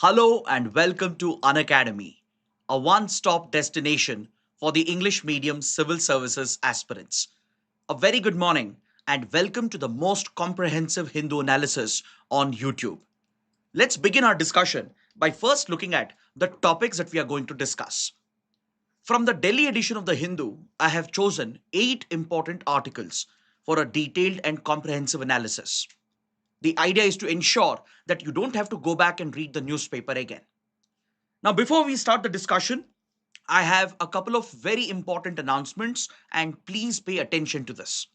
Hello and welcome to Unacademy, a one-stop destination for the English medium civil services aspirants. A very good morning and welcome to the most comprehensive Hindu analysis on YouTube. Let's begin our discussion by first looking at the topics that we are going to discuss. From the Delhi edition of the Hindu, I have chosen 8 important articles for a detailed and comprehensive analysis. The idea is to ensure that you don't have to go back and read the newspaper again. Now, before we start the discussion, I have a couple of very important announcements, and please pay attention to this.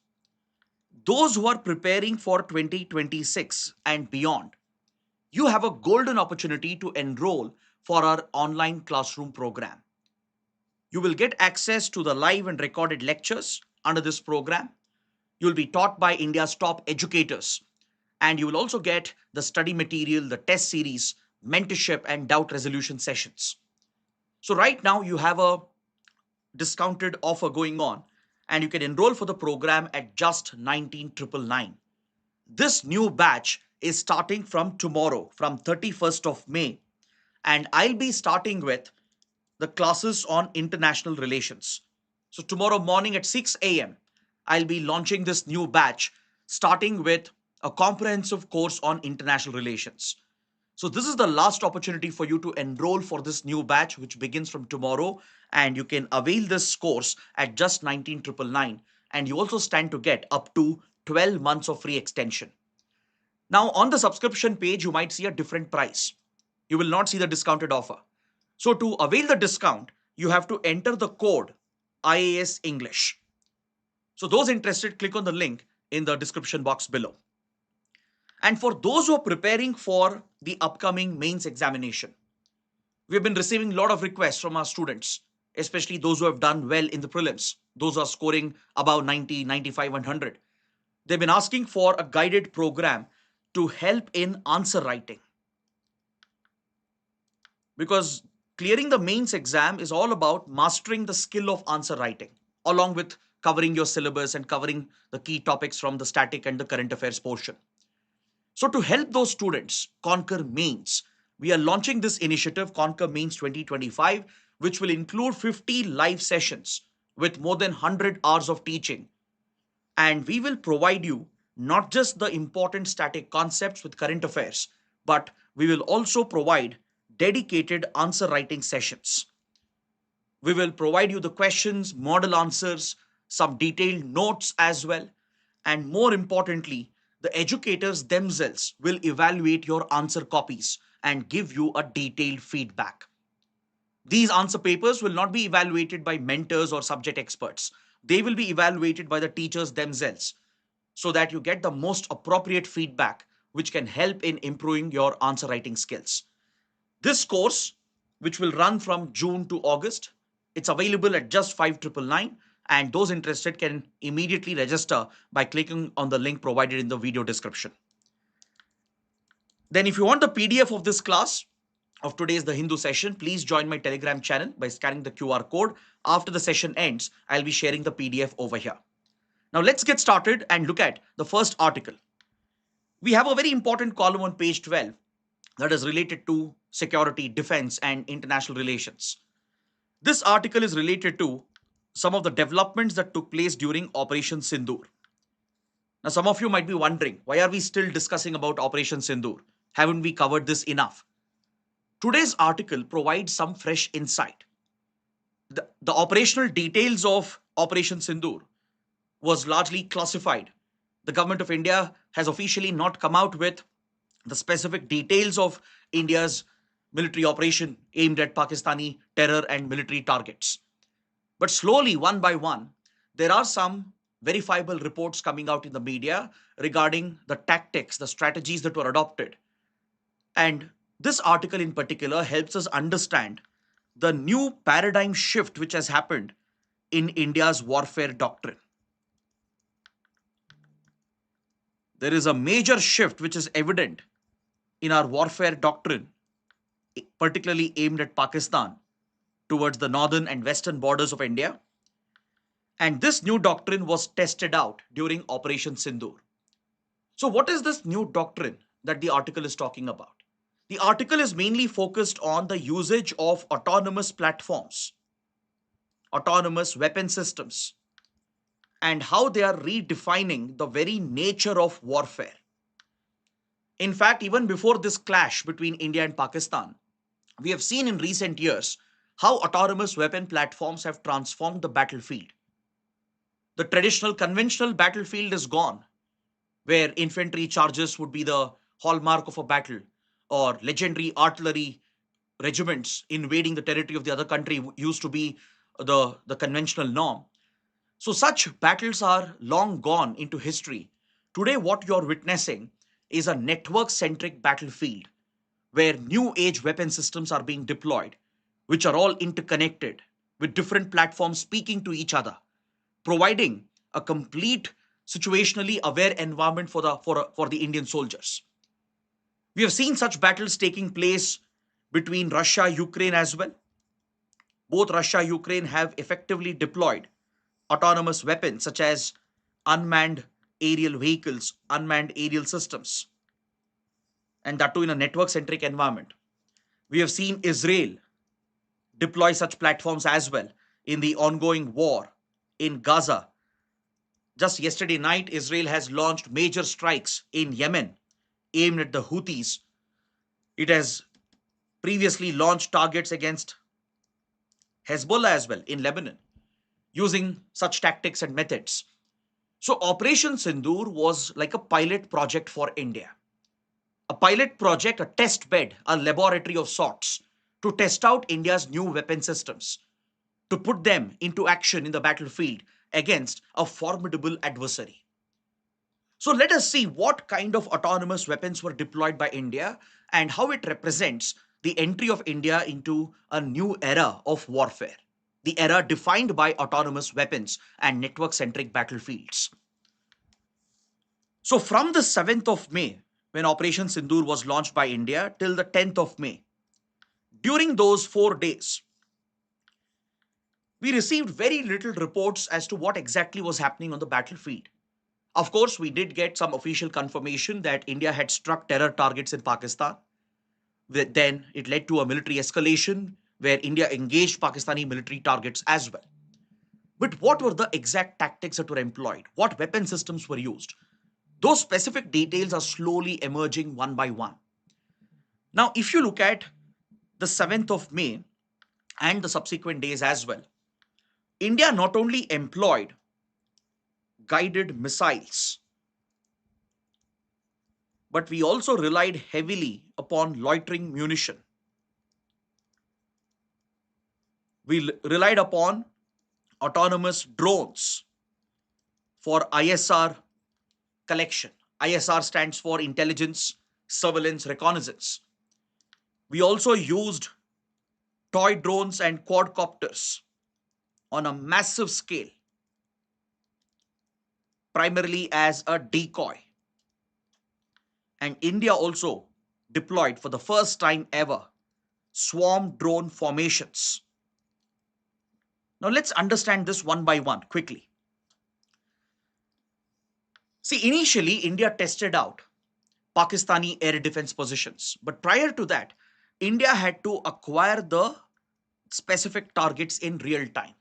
Those who are preparing for 2026 and beyond, you have a golden opportunity to enroll for our online classroom program. You will get access to the live and recorded lectures under this program. You will be taught by India's top educators, and you will also get the study material, the test series, mentorship, and doubt resolution sessions. So, right now, you have a discounted offer going on, and you can enroll for the program at just 19,999. This new batch is starting from tomorrow, from 31st of May, and I'll be starting with the classes on international relations. So, tomorrow morning at 6 a.m., I'll be launching this new batch, starting with a comprehensive course on international relations. So, this is the last opportunity for you to enroll for this new batch, which begins from tomorrow. And you can avail this course at just 19,999. And you also stand to get up to 12 months of free extension. Now, on the subscription page, you might see a different price. You will not see the discounted offer. So, to avail the discount, you have to enter the code IAS English. So, those interested, click on the link in the description box below. And for those who are preparing for the upcoming mains examination, we've been receiving a lot of requests from our students, especially those who have done well in the prelims, those who are scoring above 90, 95, 100. They've been asking for a guided program to help in answer writing. Because clearing the mains exam is all about mastering the skill of answer writing, along with covering your syllabus and covering the key topics from the static and the current affairs portion. So, to help those students conquer mains, we are launching this initiative, Conquer Mains 2025, which will include 50 live sessions with more than 100 hours of teaching. And we will provide you not just the important static concepts with current affairs, but we will also provide dedicated answer writing sessions. We will provide you the questions, model answers, some detailed notes as well, and more importantly, the educators themselves will evaluate your answer copies and give you a detailed feedback. These answer papers will not be evaluated by mentors or subject experts. They will be evaluated by the teachers themselves so that you get the most appropriate feedback which can help in improving your answer writing skills. This course, which will run from June to August, it's available at just 5,999, and those interested can immediately register by clicking on the link provided in the video description. Then if you want the PDF of this class, of today's The Hindu session, please join my Telegram channel by scanning the QR code. After the session ends, I'll be sharing the PDF over here. Now let's get started and look at the first article. We have a very important column on page 12 that is related to security, defense, and international relations. This article is related to some of the developments that took place during Operation Sindoor. Now, some of you might be wondering, why are we still discussing about Operation Sindoor? Haven't we covered this enough? Today's article provides some fresh insight. The operational details of Operation Sindoor was largely classified. The government of India has officially not come out with the specific details of India's military operation aimed at Pakistani terror and military targets. But slowly, one by one, there are some verifiable reports coming out in the media regarding the tactics, the strategies that were adopted. And this article in particular helps us understand the new paradigm shift which has happened in India's warfare doctrine. There is a major shift which is evident in our warfare doctrine, particularly aimed at Pakistan, towards the northern and western borders of India. And this new doctrine was tested out during Operation Sindoor. So, what is this new doctrine that the article is talking about? The article is mainly focused on the usage of autonomous platforms, autonomous weapon systems, and how they are redefining the very nature of warfare. In fact, even before this clash between India and Pakistan, we have seen in recent years how autonomous weapon platforms have transformed the battlefield. The traditional conventional battlefield is gone, where infantry charges would be the hallmark of a battle, or legendary artillery regiments invading the territory of the other country used to be the conventional norm. So, such battles are long gone into history. Today, what you're witnessing is a network centric battlefield where new age weapon systems are being deployed, which are all interconnected with different platforms speaking to each other, providing a complete situationally aware environment for the Indian soldiers. We have seen such battles taking place between Russia, Ukraine as well. Both Russia and Ukraine have effectively deployed autonomous weapons such as unmanned aerial vehicles, unmanned aerial systems, and that too in a network centric environment. We have seen Israel deploy such platforms as well in the ongoing war in Gaza. Just yesterday night, Israel has launched major strikes in Yemen aimed at the Houthis. It has previously launched targets against Hezbollah as well in Lebanon using such tactics and methods. So, Operation Sindoor was like a pilot project for India. A pilot project, a test bed, a laboratory of sorts to test out India's new weapon systems, to put them into action in the battlefield against a formidable adversary. So let us see what kind of autonomous weapons were deployed by India and how it represents the entry of India into a new era of warfare, the era defined by autonomous weapons and network centric battlefields. So, from the 7th of May, when Operation Sindoor was launched by India, till the 10th of May, during those 4 days, we received very little reports as to what exactly was happening on the battlefield. Of course, we did get some official confirmation that India had struck terror targets in Pakistan. Then it led to a military escalation where India engaged Pakistani military targets as well. But what were the exact tactics that were employed? What weapon systems were used? Those specific details are slowly emerging one by one. Now, if you look at the 7th of May and the subsequent days as well, India not only employed guided missiles, but we also relied heavily upon loitering munition. We relied upon autonomous drones for ISR collection. ISR stands for intelligence, surveillance, reconnaissance. We also used toy drones and quadcopters on a massive scale, primarily as a decoy. And India also deployed for the first time ever swarm drone formations. Now let's understand this one by one quickly. See, initially India tested out Pakistani air defense positions, but prior to that, India had to acquire the specific targets in real time.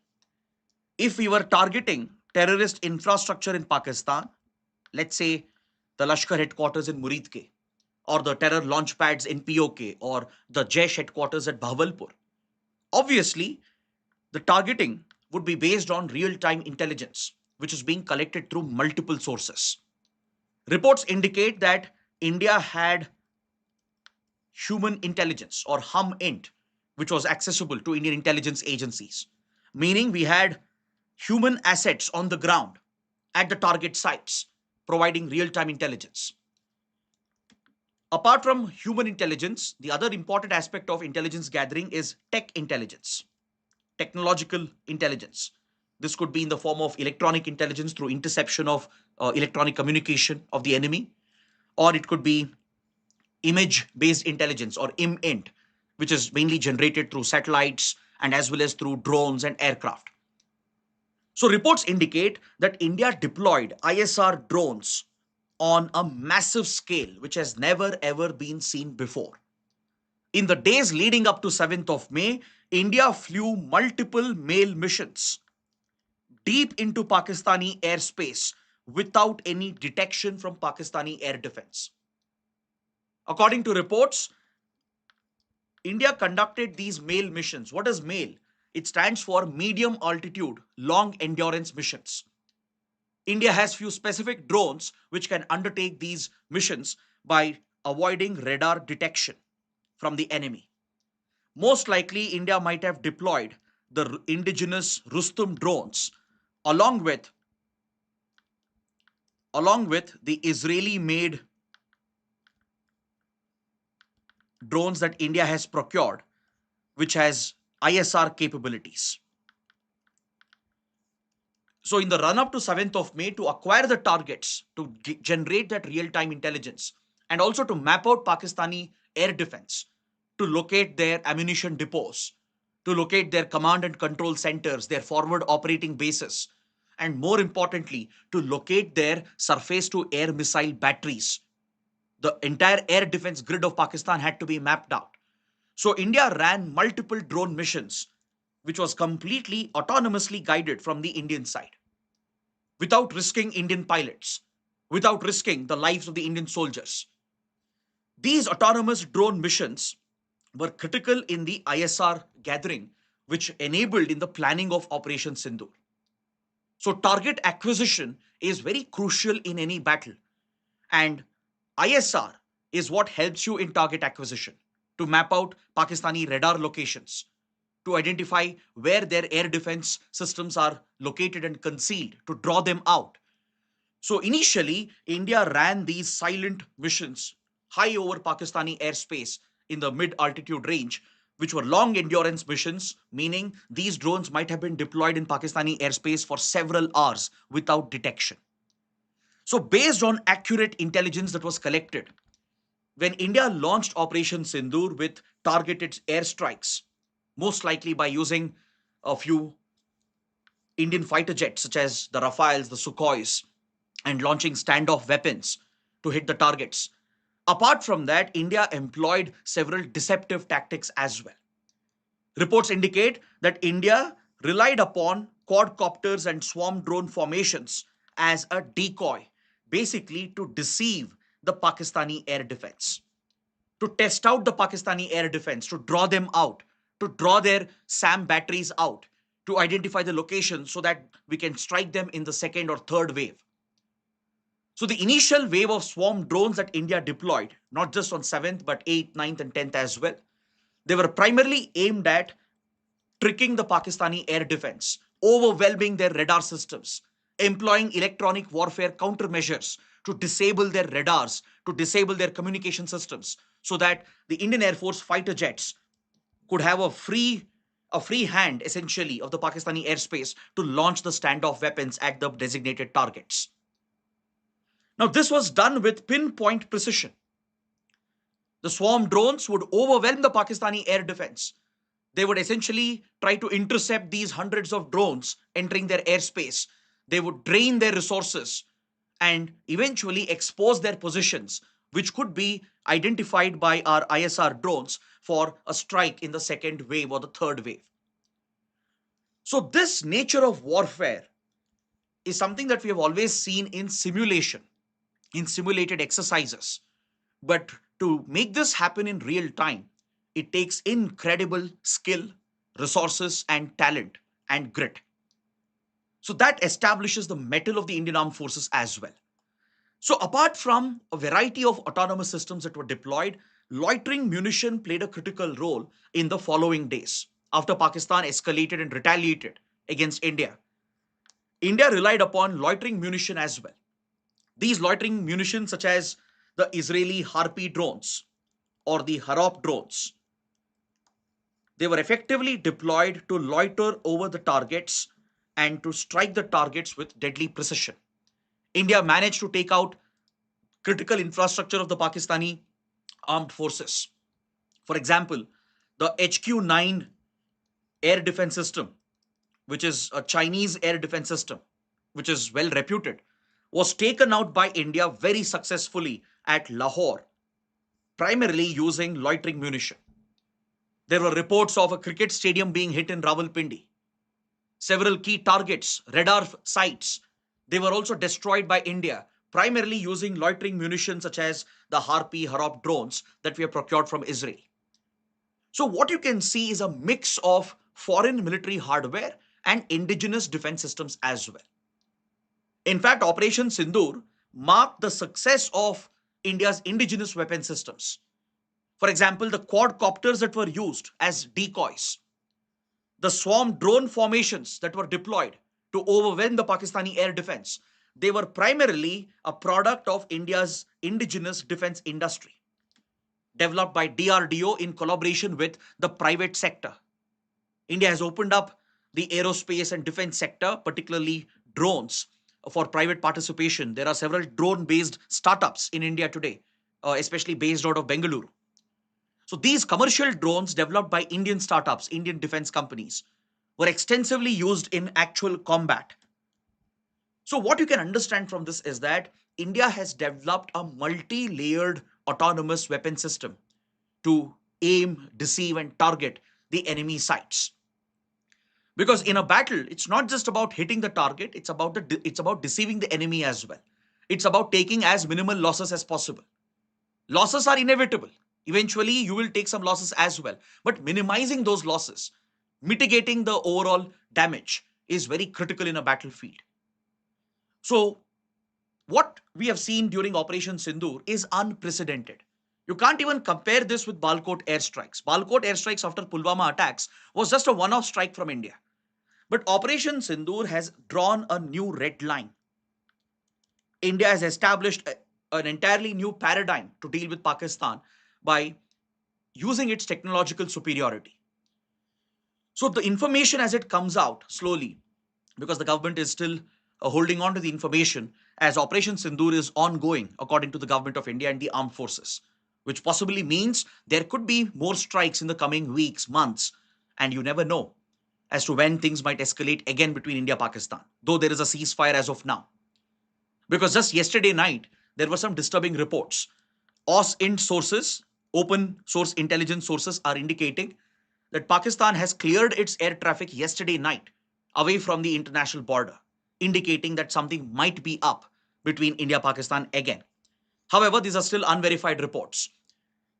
If we were targeting terrorist infrastructure in Pakistan, let's say the Lashkar headquarters in Muridke, or the terror launch pads in POK, or the Jaish headquarters at Bahawalpur, obviously the targeting would be based on real time intelligence, which is being collected through multiple sources. Reports indicate that India had human intelligence or HUM-INT, which was accessible to Indian intelligence agencies, meaning we had human assets on the ground at the target sites providing real time intelligence. Apart from human intelligence, the other important aspect of intelligence gathering is tech intelligence, technological intelligence. This could be in the form of electronic intelligence through interception of electronic communication of the enemy, or it could be image based intelligence or IMINT, which is mainly generated through satellites and as well as through drones and aircraft. So, reports indicate that India deployed ISR drones on a massive scale, which has never ever been seen before. In the days leading up to 7th of May, India flew multiple mail missions deep into Pakistani airspace without any detection from Pakistani air defense. According to reports, India conducted these MAIL missions. What is MAIL? It stands for Medium Altitude Long Endurance Missions. India has few specific drones which can undertake these missions by avoiding radar detection from the enemy. Most likely, India might have deployed the indigenous Rustum drones along with the Israeli made drones that India has procured, which has ISR capabilities. So, in the run up to 7th of May, to acquire the targets, to generate that real time intelligence, and also to map out Pakistani air defense, to locate their ammunition depots, to locate their command and control centers, their forward operating bases, and more importantly, to locate their surface to air missile batteries. The entire air defense grid of Pakistan had to be mapped out. So India ran multiple drone missions, which was completely autonomously guided from the Indian side, without risking Indian pilots, without risking the lives of the Indian soldiers. These autonomous drone missions were critical in the ISR gathering, which enabled in the planning of Operation Sindoor. So target acquisition is very crucial in any battle. And ISR is what helps you in target acquisition to map out Pakistani radar locations, to identify where their air defense systems are located and concealed, to draw them out. So initially, India ran these silent missions high over Pakistani airspace in the mid altitude range, which were long endurance missions, meaning these drones might have been deployed in Pakistani airspace for several hours without detection. So, based on accurate intelligence that was collected, when India launched Operation Sindoor with targeted airstrikes, most likely by using a few Indian fighter jets such as the Rafales, the Sukhois, and launching standoff weapons to hit the targets. Apart from that, India employed several deceptive tactics as well. Reports indicate that India relied upon quadcopters and swarm drone formations as a decoy, basically to deceive the Pakistani air defense, to test out the Pakistani air defense, to draw them out, to draw their SAM batteries out, to identify the location so that we can strike them in the second or third wave. So the initial wave of swarm drones that India deployed, not just on 7th, but 8th, 9th, and 10th as well, they were primarily aimed at tricking the Pakistani air defense, overwhelming their radar systems, employing electronic warfare countermeasures to disable their radars, to disable their communication systems, so that the Indian Air Force fighter jets could have a free hand essentially of the Pakistani airspace to launch the standoff weapons at the designated targets. Now, this was done with pinpoint precision. The swarm drones would overwhelm the Pakistani air defense. They would essentially try to intercept these hundreds of drones entering their airspace. They would drain their resources and eventually expose their positions, which could be identified by our ISR drones for a strike in the second wave or the third wave. So, this nature of warfare is something that we have always seen in simulation, in simulated exercises. But to make this happen in real time, it takes incredible skill, resources, and talent and grit. So that establishes the mettle of the Indian Armed Forces as well. So, apart from a variety of autonomous systems that were deployed, loitering munition played a critical role in the following days. After Pakistan escalated and retaliated against India, India relied upon loitering munition as well. These loitering munitions, such as the Israeli Harpy drones or the Harop drones, they were effectively deployed to loiter over the targets and to strike the targets with deadly precision. India managed to take out critical infrastructure of the Pakistani armed forces. For example, the HQ-9 air defense system, which is a Chinese air defense system, which is well reputed, was taken out by India very successfully at Lahore, primarily using loitering munition. There were reports of a cricket stadium being hit in Rawalpindi. Several key targets, radar sites, they were also destroyed by India, primarily using loitering munitions such as the Harpy, Harop drones that we have procured from Israel. So, what you can see is a mix of foreign military hardware and indigenous defense systems as well. In fact, Operation Sindoor marked the success of India's indigenous weapon systems. For example, the quadcopters that were used as decoys, the swarm drone formations that were deployed to overwhelm the Pakistani air defense, they were primarily a product of India's indigenous defense industry, developed by DRDO in collaboration with the private sector. India has opened up the aerospace and defense sector, particularly drones, for private participation. There are several drone based startups in India today, especially based out of Bengaluru. So these commercial drones developed by Indian startups, Indian defense companies, were extensively used in actual combat. So what you can understand from this is that India has developed a multi-layered autonomous weapon system to aim, deceive, and target the enemy sites. Because in a battle, it's not just about hitting the target, it's about deceiving the enemy as well. It's about taking as minimal losses as possible. Losses are inevitable. Eventually, you will take some losses as well. But minimizing those losses, mitigating the overall damage is very critical in a battlefield. So, what we have seen during Operation Sindoor is unprecedented. You can't even compare this with Balkot airstrikes. Balkot airstrikes after Pulwama attacks was just a one-off strike from India. But Operation Sindoor has drawn a new red line. India has established an entirely new paradigm to deal with Pakistan by using its technological superiority. So the information as it comes out slowly, because the government is still holding on to the information, as Operation Sindoor is ongoing according to the government of India and the armed forces, which possibly means there could be more strikes in the coming weeks, months, and you never know as to when things might escalate again between India and Pakistan, though there is a ceasefire as of now. Because just yesterday night, there were some disturbing reports. OSINT sources, open source intelligence sources, are indicating that Pakistan has cleared its air traffic yesterday night away from the international border, indicating that something might be up between India and Pakistan again. However, these are still unverified reports.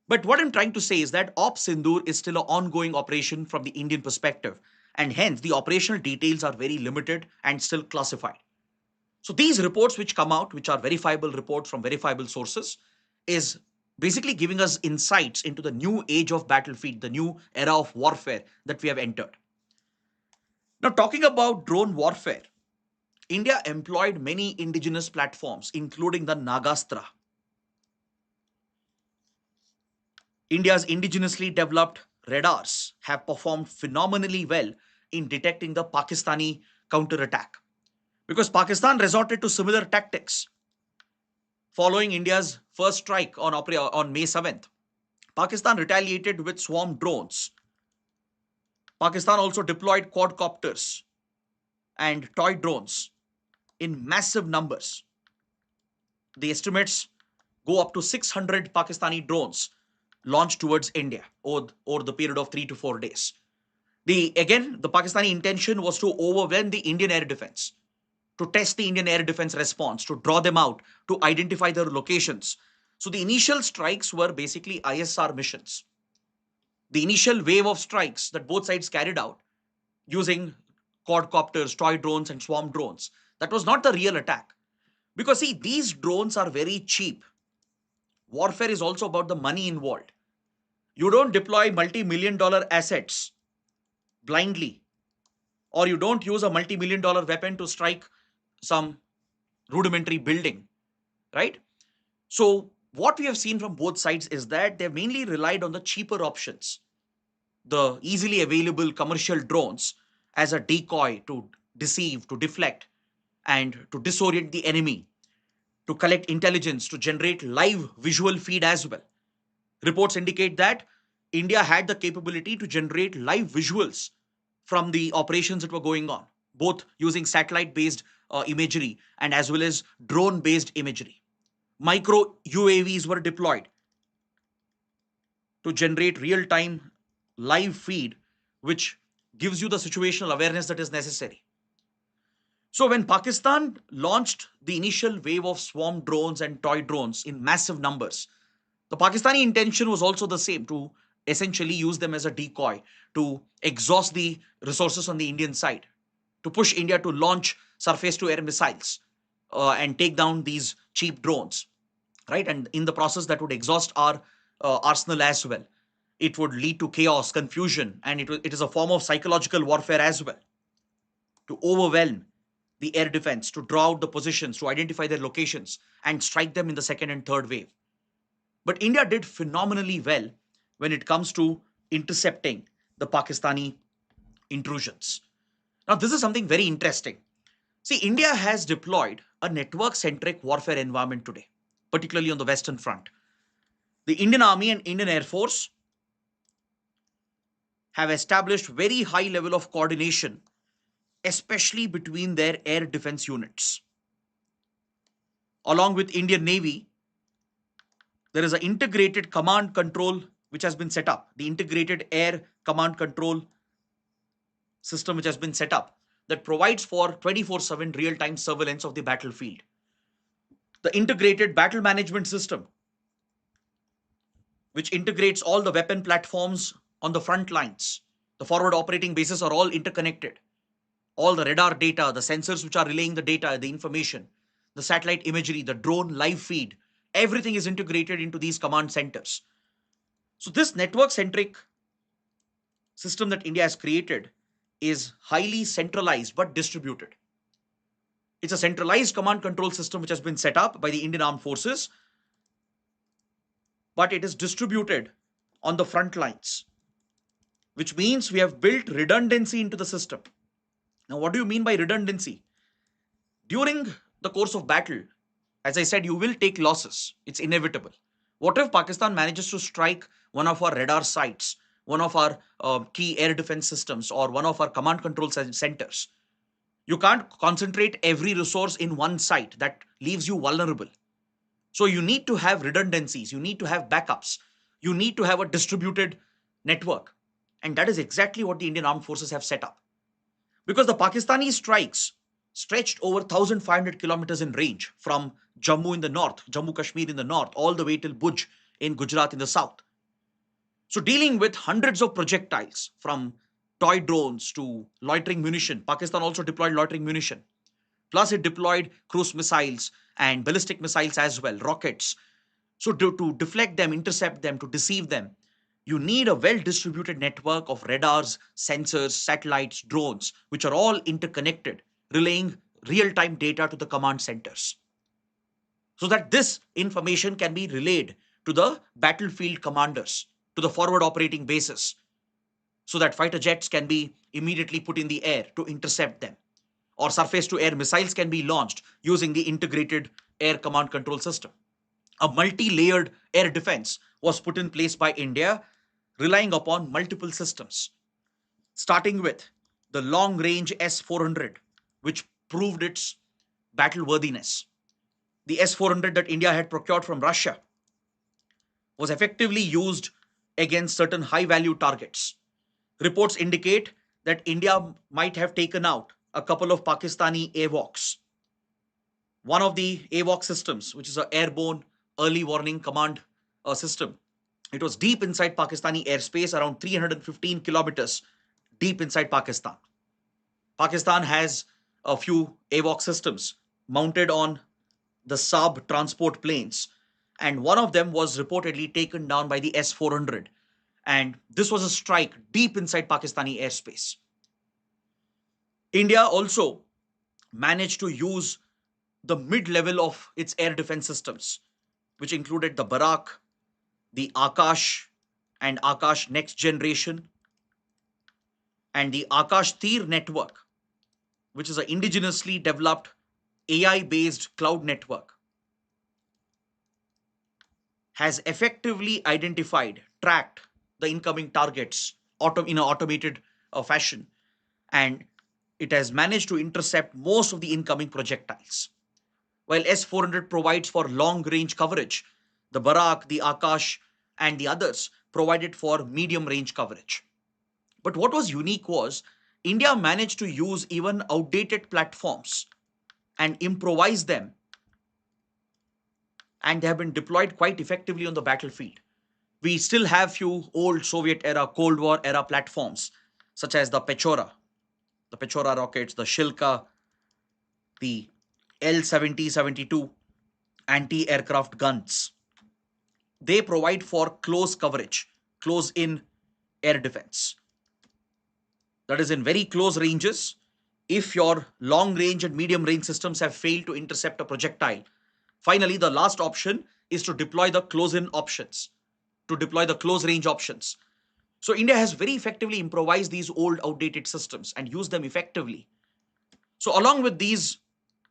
But what I'm trying to say is that Op Sindoor is still an ongoing operation from the Indian perspective, and hence the operational details are very limited and still classified. So these reports which come out, which are verifiable reports from verifiable sources, is basically giving us insights into the new age of battlefield, the new era of warfare that we have entered. Now, talking about drone warfare, India employed many indigenous platforms, including the Nagastra. India's indigenously developed radars have performed phenomenally well in detecting the Pakistani counterattack, because Pakistan resorted to similar tactics following India's first strike on May 7th. Pakistan retaliated with swarm drones. Pakistan also deployed quadcopters and toy drones in massive numbers. The estimates go up to 600 Pakistani drones launched towards India over the period of 3 to 4 days. The Pakistani intention was to overwhelm the Indian air defense, to test the Indian air defense response, to draw them out, to identify their locations. So the initial strikes were basically ISR missions. The initial wave of strikes that both sides carried out using quadcopters, toy drones, and swarm drones, that was not the real attack. Because see, these drones are very cheap. Warfare is also about the money involved. You don't deploy multi-million dollar assets blindly, or you don't use a multi-million dollar weapon to strike some rudimentary building, right? So what we have seen from both sides is that they've mainly relied on the cheaper options, the easily available commercial drones, as a decoy to deceive, to deflect, and to disorient the enemy, to collect intelligence, to generate live visual feed as well. Reports indicate that India had the capability to generate live visuals from the operations that were going on, both using satellite based imagery and as well as drone based imagery. Micro UAVs were deployed to generate real time live feed, which gives you the situational awareness that is necessary. So, when Pakistan launched the initial wave of swarm drones and toy drones in massive numbers, the Pakistani intention was also the same, to essentially use them as a decoy, to exhaust the resources on the Indian side, to push India to launch surface to air missiles and take down these cheap drones, right? And in the process, that would exhaust our arsenal as well. It would lead to chaos, confusion, and it is a form of psychological warfare as well, to overwhelm the air defense, to draw out the positions, to identify their locations, and strike them in the second and third wave. But India did phenomenally well when it comes to intercepting the Pakistani intrusions. Now, this is something very interesting. See, India has deployed a network centric warfare environment today, particularly on the Western Front. The Indian Army and Indian Air Force have established very high level of coordination, especially between their air defense units. Along with Indian Navy, there is an integrated command control which has been set up, the integrated air command control system which has been set up, that provides for 24/7 real-time surveillance of the battlefield. The integrated battle management system, which integrates all the weapon platforms on the front lines. The forward operating bases are all interconnected. All the radar data, the sensors which are relaying the data, the information, the satellite imagery, the drone live feed, everything is integrated into these command centers. So this network centric system that India has created is highly centralized but distributed. It's a centralized command control system which has been set up by the Indian Armed Forces, but it is distributed on the front lines, which means we have built redundancy into the system. Now, what do you mean by redundancy? During the course of battle, as I said, you will take losses. It's inevitable. What if Pakistan manages to strike one of our radar sites, one of our key air defense systems, or one of our command control centers? You can't concentrate every resource in one site. That leaves you vulnerable. So you need to have redundancies. You need to have backups. You need to have a distributed network. And that is exactly what the Indian Armed Forces have set up. Because the Pakistani strikes stretched over 1,500 kilometers in range, from Jammu in the north, Jammu Kashmir in the north, all the way till Bhuj in Gujarat in the south. So dealing with hundreds of projectiles, from toy drones to loitering munition. Pakistan also deployed loitering munition. Plus it deployed cruise missiles and ballistic missiles as well, rockets. So to deflect them, intercept them, to deceive them, you need a well-distributed network of radars, sensors, satellites, drones, which are all interconnected, relaying real-time data to the command centers, so that this information can be relayed to the battlefield commanders, to the forward operating bases, so that fighter jets can be immediately put in the air to intercept them, or surface to air missiles can be launched using the integrated air command control system. A multi-layered air defense was put in place by India, relying upon multiple systems, starting with the long-range S-400, which proved its battle worthiness. The S-400 that India had procured from Russia was effectively used against certain high-value targets. Reports indicate that India might have taken out a couple of Pakistani AWOCs. One of the AWOC systems, which is an airborne early warning command system, it was deep inside Pakistani airspace, around 315 kilometers deep inside Pakistan. Pakistan has a few AWOC systems mounted on the Saab transport planes, and one of them was reportedly taken down by the S-400. And this was a strike deep inside Pakistani airspace. India also managed to use the mid-level of its air defense systems, which included the Barak, the Akash and Akash Next Generation, and the Akash Tir network, which is an indigenously developed AI-based cloud network, has effectively identified, tracked the incoming targets in an automated fashion, and it has managed to intercept most of the incoming projectiles. While S-400 provides for long-range coverage, the Barak, the Akash, and the others provided for medium-range coverage. But what was unique was India managed to use even outdated platforms and improvise them, and they have been deployed quite effectively on the battlefield. We still have few old Soviet era, Cold War era platforms, such as the Pechora rockets, the Shilka, the L-70-72 anti-aircraft guns. They provide for close coverage, close in air defense. That is in very close ranges. If your long range and medium range systems have failed to intercept a projectile, finally, the last option is to deploy the close in options, to deploy the close range options. So India has very effectively improvised these old outdated systems and used them effectively. So along with these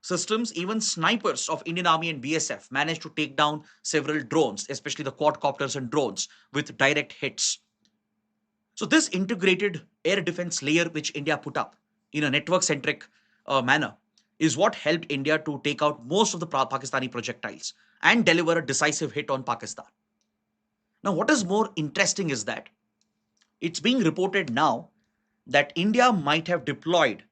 systems, even snipers of Indian Army and BSF managed to take down several drones, especially the quadcopters and drones, with direct hits. So this integrated air defense layer which India put up in a network centric manner is what helped India to take out most of the Pakistani projectiles and deliver a decisive hit on Pakistan. Now, what is more interesting is that it's being reported now that India might have deployed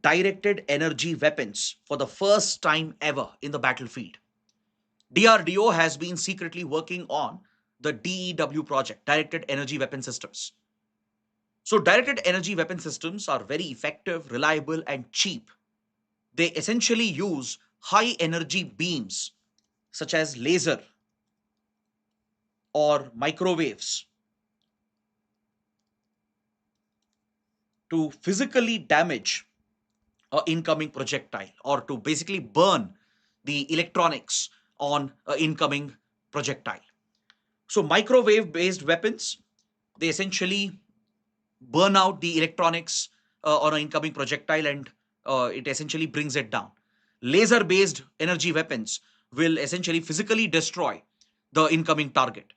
directed energy weapons for the first time ever in the battlefield. DRDO has been secretly working on the DEW project, Directed Energy Weapon Systems. So, directed energy weapon systems are very effective, reliable, and cheap. They essentially use high energy beams such as laser or microwaves to physically damage an incoming projectile or to basically burn the electronics on an incoming projectile. So, microwave based weapons, they essentially burn out the electronics on an incoming projectile, and it essentially brings it down. Laser based energy weapons will essentially physically destroy the incoming target.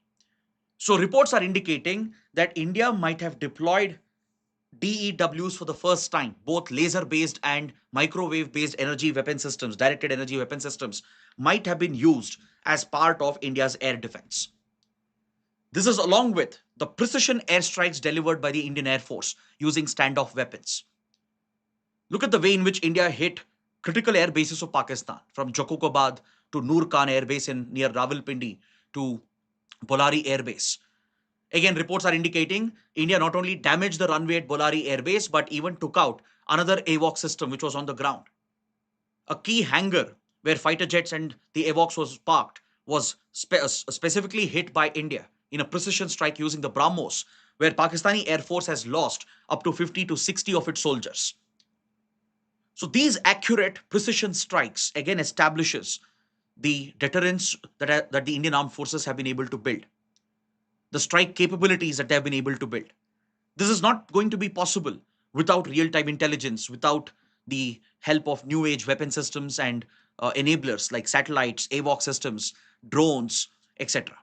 So, reports are indicating that India might have deployed DEWs for the first time, both laser based and microwave based energy weapon systems, directed energy weapon systems, might have been used as part of India's air defense. This is along with the precision airstrikes delivered by the Indian Air Force using standoff weapons. Look at the way in which India hit critical air bases of Pakistan, from Jokokabad to Noor Khan Air Base in near Rawalpindi to Bolari Air Base. Again, reports are indicating India not only damaged the runway at Bolari Air Base, but even took out another AWOC system which was on the ground. A key hangar where fighter jets and the AWOCs was parked was specifically hit by India in a precision strike using the BrahMos, where Pakistani Air Force has lost up to 50 to 60 of its soldiers. So these accurate precision strikes again establishes the deterrence that the Indian armed forces have been able to build, the strike capabilities that they have been able to build. This is not going to be possible without real-time intelligence, without the help of new age weapon systems and enablers like satellites, AWOC systems, drones, etc.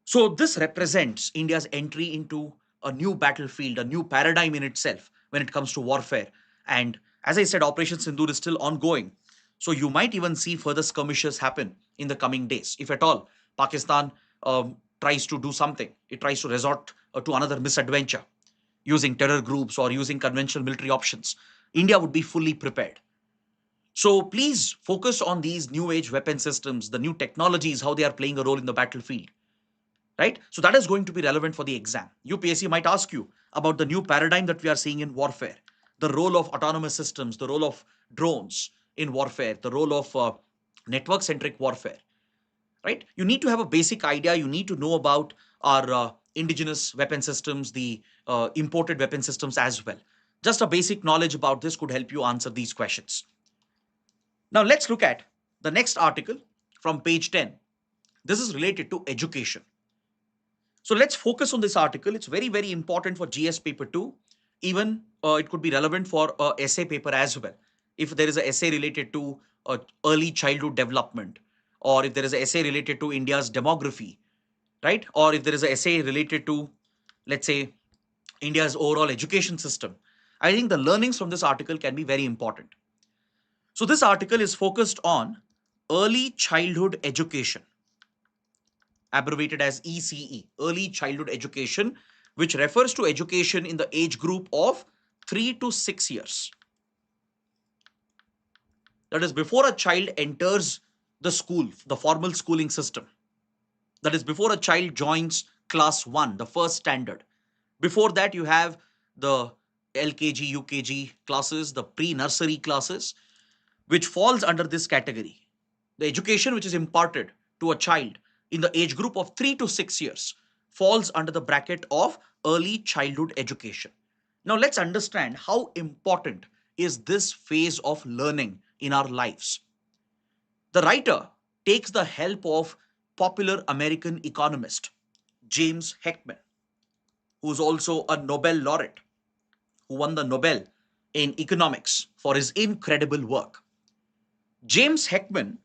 So this represents India's entry into a new battlefield, a new paradigm in itself when it comes to warfare. And as I said, Operation Sindoor is still ongoing. So you might even see further skirmishes happen in the coming days. If at all, Pakistan tries to do something, it tries to resort to another misadventure using terror groups or using conventional military options, India would be fully prepared. So please focus on these new age weapon systems, the new technologies, how they are playing a role in the battlefield, right? So that is going to be relevant for the exam. UPSC might ask you about the new paradigm that we are seeing in warfare, the role of autonomous systems, the role of drones in warfare, the role of network centric warfare, right? You need to have a basic idea. You need to know about our indigenous weapon systems, the imported weapon systems as well. Just a basic knowledge about this could help you answer these questions. Now let's look at the next article from page 10. This is related to education. So let's focus on this article. It's very, very important for GS paper 2. Even it could be relevant for essay paper as well. If there is an essay related to early childhood development, or if there is an essay related to India's demography, right? Or if there is an essay related to, let's say, India's overall education system, I think the learnings from this article can be very important. So this article is focused on early childhood education, abbreviated as ECE, early childhood education, which refers to education in the age group of 3 to 6 years. That is before a child enters the school, the formal schooling system. That is before a child joins class 1, the first standard. Before that, you have the LKG, UKG classes, the pre-nursery classes, which falls under this category. The education which is imparted to a child in the age group of 3 to 6 years falls under the bracket of early childhood education. Now let's understand how important is this phase of learning in our lives. The writer takes the help of popular American economist James Heckman, who is also a Nobel laureate, who won the Nobel in economics for his incredible work. James Heckman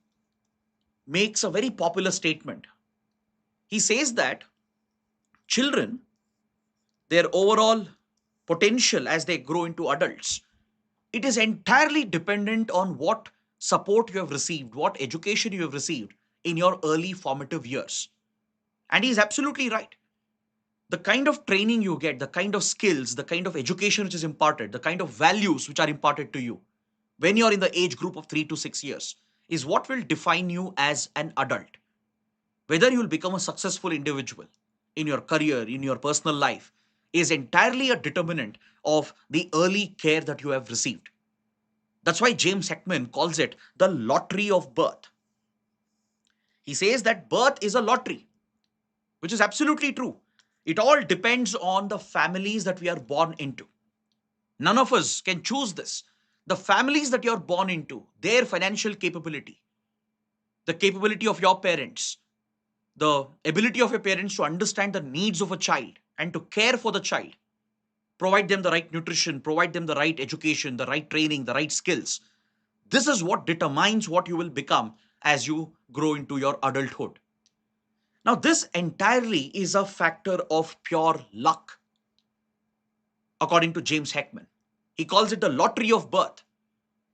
makes a very popular statement. He says that children, their overall potential as they grow into adults, it is entirely dependent on what support you have received, what education you have received in your early formative years. And he is absolutely right. The kind of training you get, the kind of skills, the kind of education which is imparted, the kind of values which are imparted to you when you're in the age group of 3 to 6 years is what will define you as an adult. Whether you will become a successful individual in your career, in your personal life, is entirely a determinant of the early care that you have received. That's why James Heckman calls it the lottery of birth. He says that birth is a lottery, which is absolutely true. It all depends on the families that we are born into. None of us can choose this. The families that you're born into, their financial capability, the capability of your parents, the ability of your parents to understand the needs of a child and to care for the child, provide them the right nutrition, provide them the right education, the right training, the right skills. This is what determines what you will become as you grow into your adulthood. Now, this entirely is a factor of pure luck, according to James Heckman. He calls it the lottery of birth.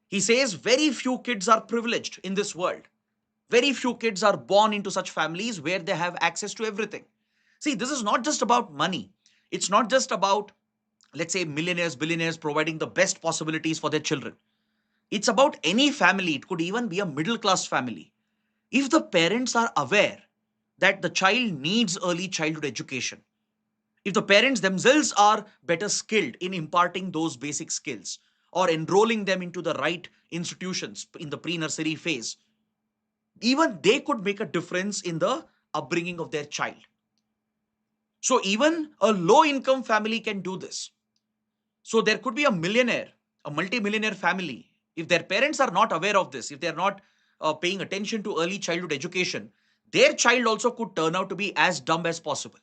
He says very few kids are privileged in this world. Very few kids are born into such families where they have access to everything. See, this is not just about money. It's not just about, let's say, millionaires, billionaires providing the best possibilities for their children. It's about any family. It could even be a middle class family. If the parents are aware that the child needs early childhood education, if the parents themselves are better skilled in imparting those basic skills or enrolling them into the right institutions in the pre-nursery phase, even they could make a difference in the upbringing of their child. So even a low income family can do this. So there could be a millionaire, a multi-millionaire family. If their parents are not aware of this, if they're not paying attention to early childhood education, their child also could turn out to be as dumb as possible.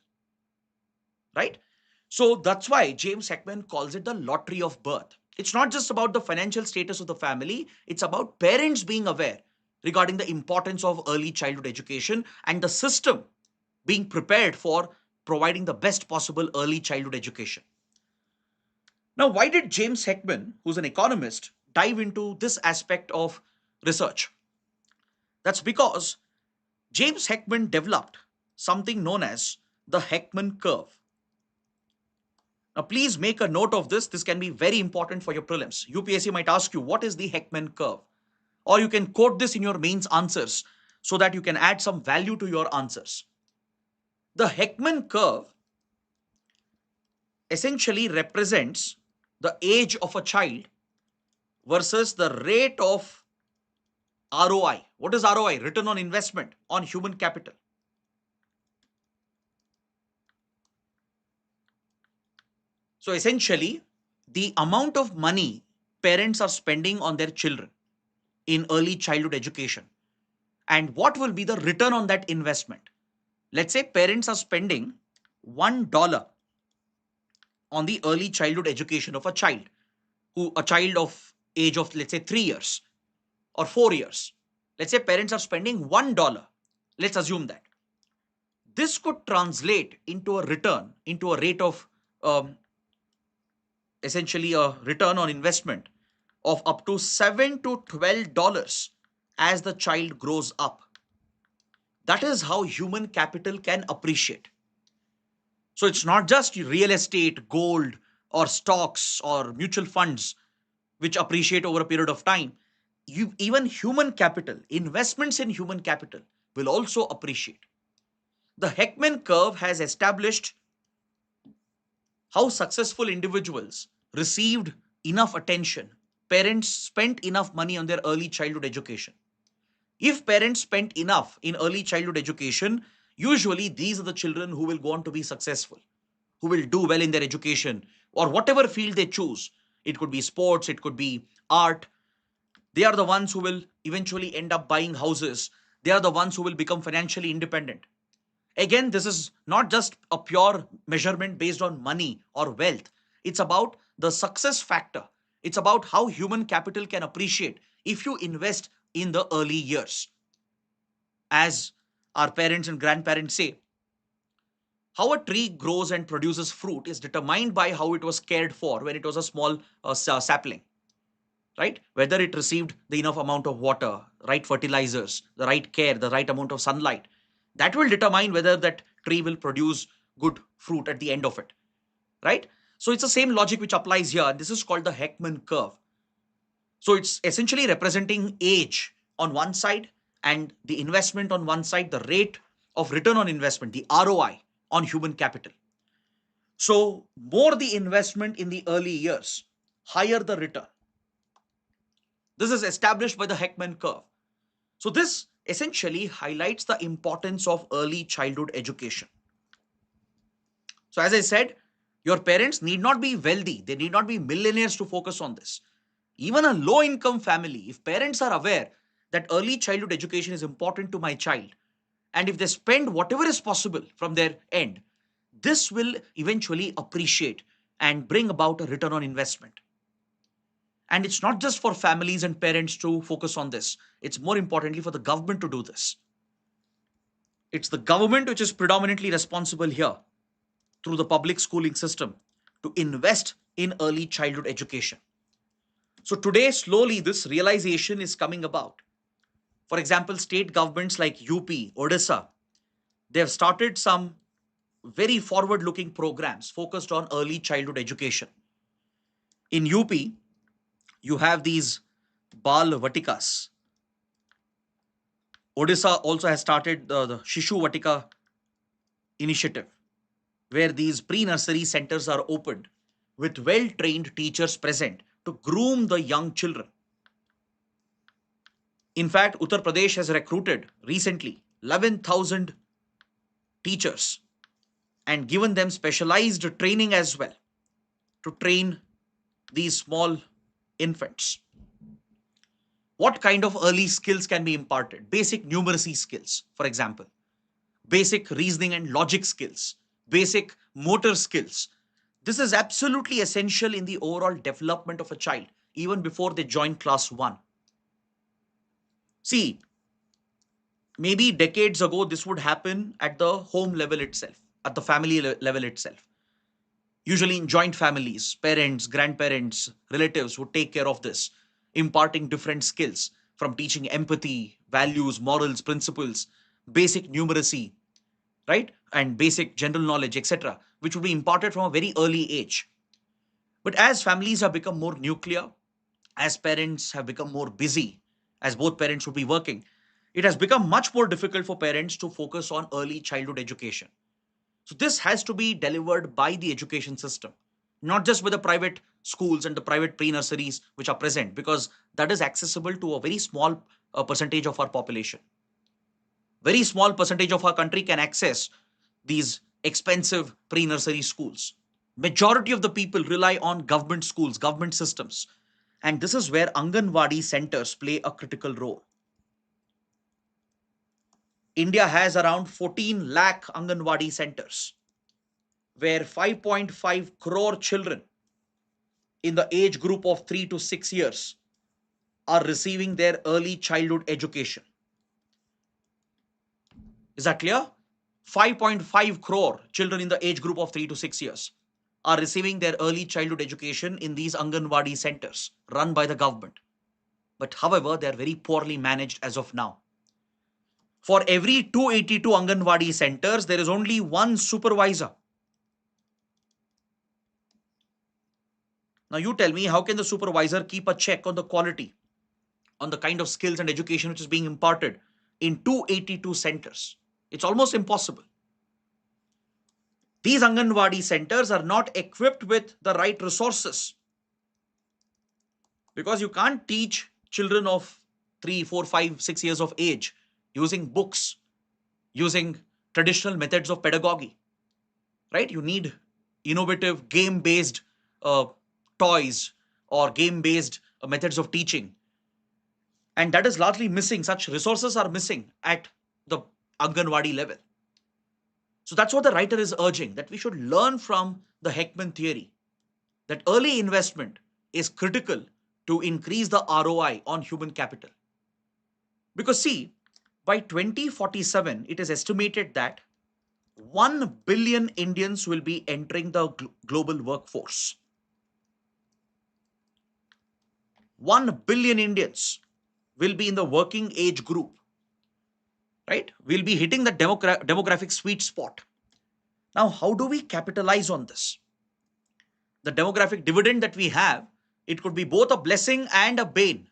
Right? So that's why James Heckman calls it the lottery of birth. It's not just about the financial status of the family, it's about parents being aware regarding the importance of early childhood education and the system being prepared for providing the best possible early childhood education. Now, why did James Heckman, who's an economist, dive into this aspect of research? That's because James Heckman developed something known as the Heckman curve. Now, please make a note of this. This can be very important for your prelims. UPSC might ask you, what is the Heckman curve? Or you can quote this in your mains answers so that you can add some value to your answers. The Heckman curve essentially represents the age of a child versus the rate of ROI. What is ROI? Return on investment on human capital. So essentially, the amount of money parents are spending on their children in early childhood education and what will be the return on that investment. Let's say parents are spending $1 on the early childhood education of a child of age of, let's say, 3 years or 4 years. Let's say parents are spending $1. Let's assume that. This could translate into a return, into a rate of essentially a return on investment of up to $7 to $12 as the child grows up. That is how human capital can appreciate. So it's not just real estate, gold, or stocks or mutual funds which appreciate over a period of time. Even human capital, investments in human capital will also appreciate. The Heckman curve has established how successful individuals received enough attention. Parents spent enough money on their early childhood education. If parents spent enough in early childhood education, usually these are the children who will go on to be successful, who will do well in their education or whatever field they choose. It could be sports, it could be art. They are the ones who will eventually end up buying houses. They are the ones who will become financially independent. Again, this is not just a pure measurement based on money or wealth. It's about the success factor. It's about how human capital can appreciate if you invest in the early years. As our parents and grandparents say, how a tree grows and produces fruit is determined by how it was cared for when it was a small sapling, right? Whether it received the enough amount of water, right fertilizers, the right care, the right amount of sunlight. That will determine whether that tree will produce good fruit at the end of it, right? So it's the same logic which applies here. This is called the Heckman curve. So it's essentially representing age on one side and the investment on one side, the rate of return on investment, the ROI on human capital. So more the investment in the early years, higher the return. This is established by the Heckman curve. So this essentially highlights the importance of early childhood education. So as I said, your parents need not be wealthy. They need not be millionaires to focus on this. Even a low income family, if parents are aware that early childhood education is important to my child, and if they spend whatever is possible from their end, this will eventually appreciate and bring about a return on investment. And it's not just for families and parents to focus on this, it's more importantly for the government to do this. It's the government which is predominantly responsible here through the public schooling system to invest in early childhood education. So today, slowly, this realization is coming about. For example, state governments like UP, Odisha, they have started some very forward looking programs focused on early childhood education. In UP, you have these Bal Vatikas. Odisha also has started the Shishu Vatika initiative, where these pre nursery centers are opened with well trained teachers present to groom the young children. In fact, Uttar Pradesh has recruited recently 11,000 teachers and given them specialized training as well to train these small infants. What kind of early skills can be imparted? Basic numeracy skills, for example, basic reasoning and logic skills, basic motor skills. This is absolutely essential in the overall development of a child, even before they join class 1. See, maybe decades ago, this would happen at the home level itself, at the family level itself. Usually in joint families, parents, grandparents, relatives would take care of this, imparting different skills from teaching empathy, values, morals, principles, basic numeracy, right? And basic general knowledge, etc., which would be imparted from a very early age. But as families have become more nuclear, as parents have become more busy, as both parents would be working, it has become much more difficult for parents to focus on early childhood education. So this has to be delivered by the education system, not just with the private schools and the private pre-nurseries which are present, because that is accessible to a very small percentage of our population. Very small percentage of our country can access these expensive pre-nursery schools. Majority of the people rely on government schools, government systems. And this is where Anganwadi centers play a critical role. India has around 14 lakh Anganwadi centers, where 5.5 crore children in the age group of 3 to 6 years are receiving their early childhood education. Is that clear? 5.5 crore children in the age group of 3 to 6 years are receiving their early childhood education in these Anganwadi centers run by the government. But however, they are very poorly managed as of now. For every 282 Anganwadi centers, there is only one supervisor Now you tell me, how can the supervisor keep a check on the quality, on the kind of skills and education which is being imparted in 282 centers? It's almost impossible. These Anganwadi centers are not equipped with the right resources, because you can't teach children of 3, 4, 5, 6 years of age using books, using traditional methods of pedagogy, right? You need innovative game based uh, toys or game based methods of teaching. And that is largely missing. Such resources are missing at the Anganwadi level. So that's what the writer is urging, that we should learn from the Heckman theory, that early investment is critical to increase the ROI on human capital. Because see, by 2047, it is estimated that 1 billion Indians will be entering the global workforce. 1 billion Indians will be in the working age group, right? We'll be hitting the demographic sweet spot. Now, how do we capitalize on this? The demographic dividend that we have, it could be both a blessing and a bane.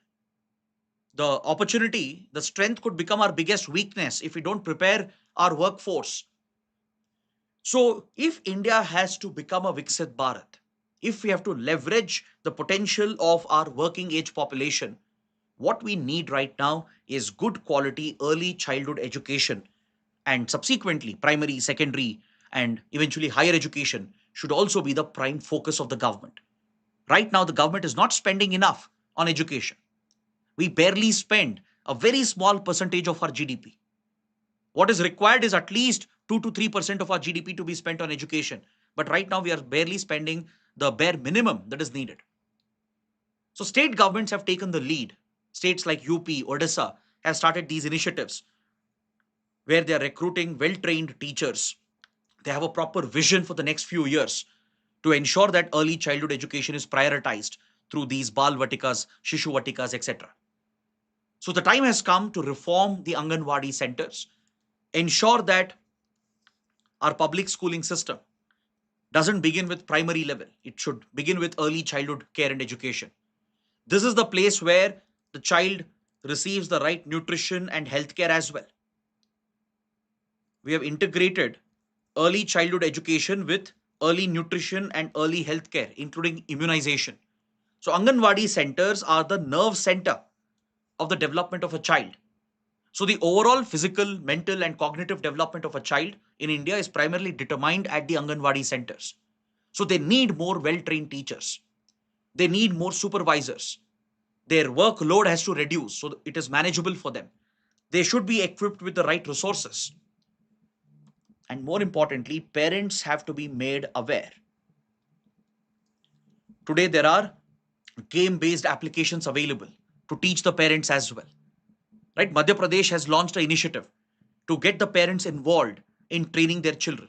The opportunity, the strength could become our biggest weakness if we don't prepare our workforce. So, if India has to become a Viksit Bharat, if we have to leverage the potential of our working age population, what we need right now is good quality early childhood education, and subsequently primary, secondary, and eventually higher education should also be the prime focus of the government. Right now, the government is not spending enough on education. We barely spend a very small percentage of our GDP. What is required is at least 2 to 3% of our GDP to be spent on education. But right now, we are barely spending the bare minimum that is needed. So, state governments have taken the lead. States like UP, Odisha have started these initiatives where they are recruiting well trained teachers. They have a proper vision for the next few years to ensure that early childhood education is prioritized through these Bal Vatikas, Shishu Vatikas, etc. So, the time has come to reform the Anganwadi centers, ensure that our public schooling system doesn't begin with primary level. It should begin with early childhood care and education. This is the place where the child receives the right nutrition and healthcare as well. We have integrated early childhood education with early nutrition and early healthcare, including immunization. So, Anganwadi centers are the nerve center of the development of a child. So, the overall physical, mental, and cognitive development of a child in India is primarily determined at the Anganwadi centers. So, they need more well trained teachers, they need more supervisors. Their workload has to reduce so it is manageable for them. They should be equipped with the right resources. And more importantly, parents have to be made aware. Today, there are game based applications available to teach the parents as well. Right? Madhya Pradesh has launched an initiative to get the parents involved in training their children.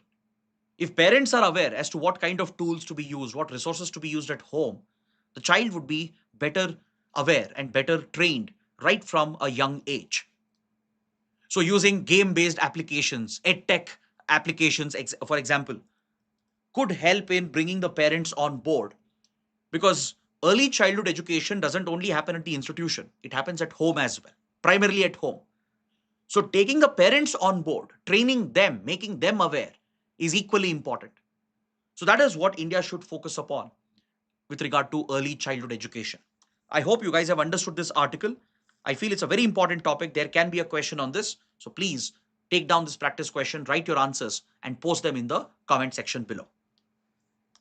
If parents are aware as to what kind of tools to be used, what resources to be used at home, the child would be better aware and better trained right from a young age. So, using game based applications, edtech applications, for example, could help in bringing the parents on board, because early childhood education doesn't only happen at the institution, it happens at home as well, primarily at home. So, taking the parents on board, training them, making them aware is equally important. So, that is what India should focus upon with regard to early childhood education. I hope you guys have understood this article. I feel it's a very important topic. There can be a question on this. So, please take down this practice question, write your answers, and post them in the comment section below.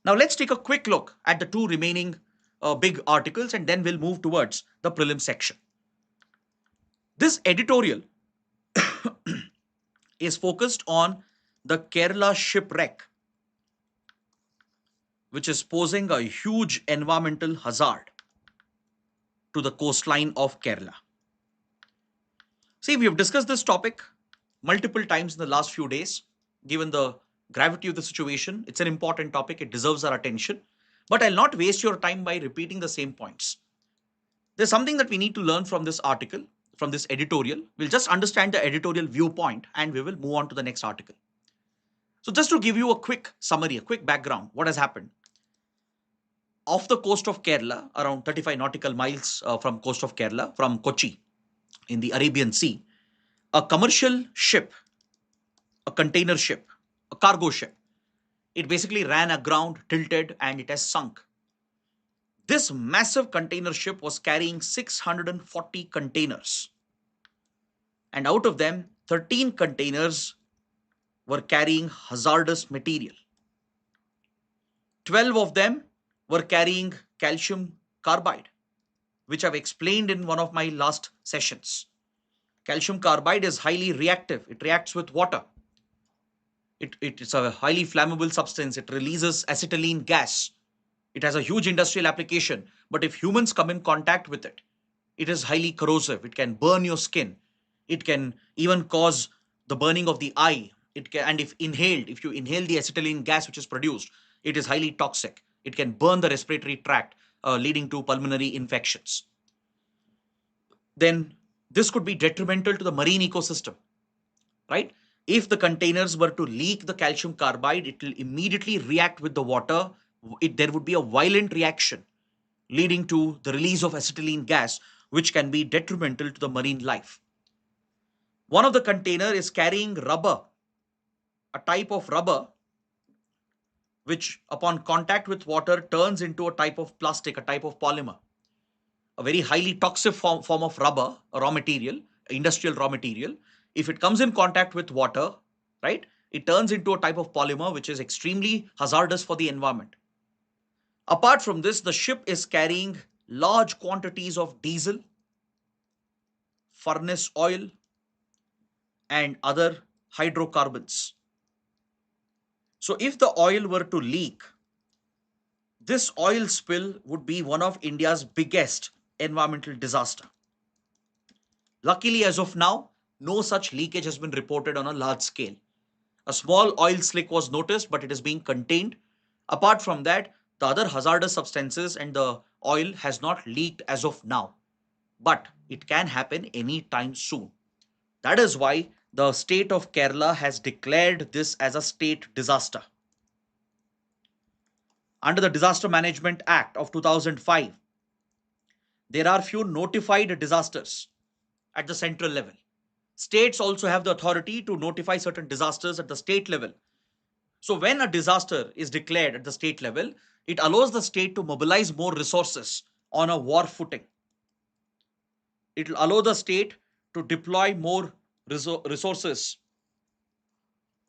Now, let's take a quick look at the two remaining big articles, and then we'll move towards the prelim section. This editorial is focused on the Kerala shipwreck, which is posing a huge environmental hazard to the coastline of Kerala. See, we have discussed this topic multiple times in the last few days. Given the gravity of the situation, it's an important topic, it deserves our attention. But I'll not waste your time by repeating the same points. There's something that we need to learn from this article, from this editorial. We'll just understand the editorial viewpoint and we will move on to the next article. So, just to give you a quick summary, a quick background, what has happened? off the coast of Kerala, around 35 nautical miles from coast of Kerala, from Kochi in the Arabian Sea, a commercial ship, a container ship, a cargo ship, it basically ran aground, tilted, and it has sunk. This massive container ship was carrying 640 containers, and out of them, 13 containers were carrying hazardous material. 12 of them were carrying calcium carbide, which I've explained in one of my last sessions. Calcium carbide is highly reactive, it reacts with water. It's a highly flammable substance, it releases acetylene gas. It has a huge industrial application, but if humans come in contact with it, it is highly corrosive. It can burn your skin. It can even cause the burning of the eye. It can, and if you inhale the acetylene gas which is produced, it is highly toxic. It can burn the respiratory tract, leading to pulmonary infections. Then this could be detrimental to the marine ecosystem, right? If the containers were to leak the calcium carbide, it will immediately react with the water. There would be a violent reaction leading to the release of acetylene gas, which can be detrimental to the marine life. One of the container is carrying rubber, a type of rubber which upon contact with water turns into a type of plastic, a type of polymer, a very highly toxic form of rubber, a raw material, industrial raw material. If it comes in contact with water, right, it turns into a type of polymer which is extremely hazardous for the environment. Apart from this, the ship is carrying large quantities of diesel, furnace oil, and other hydrocarbons. So, if the oil were to leak, this oil spill would be one of India's biggest environmental disaster. Luckily, as of now, no such leakage has been reported on a large scale. A small oil slick was noticed, but it is being contained. Apart from that, the other hazardous substances and the oil has not leaked as of now. But it can happen anytime soon. That is why the state of Kerala has declared this as a state disaster. Under the Disaster Management Act of 2005, there are few notified disasters at the central level. States also have the authority to notify certain disasters at the state level. So, when a disaster is declared at the state level, it allows the state to mobilize more resources on a war footing. It will allow the state to deploy more resources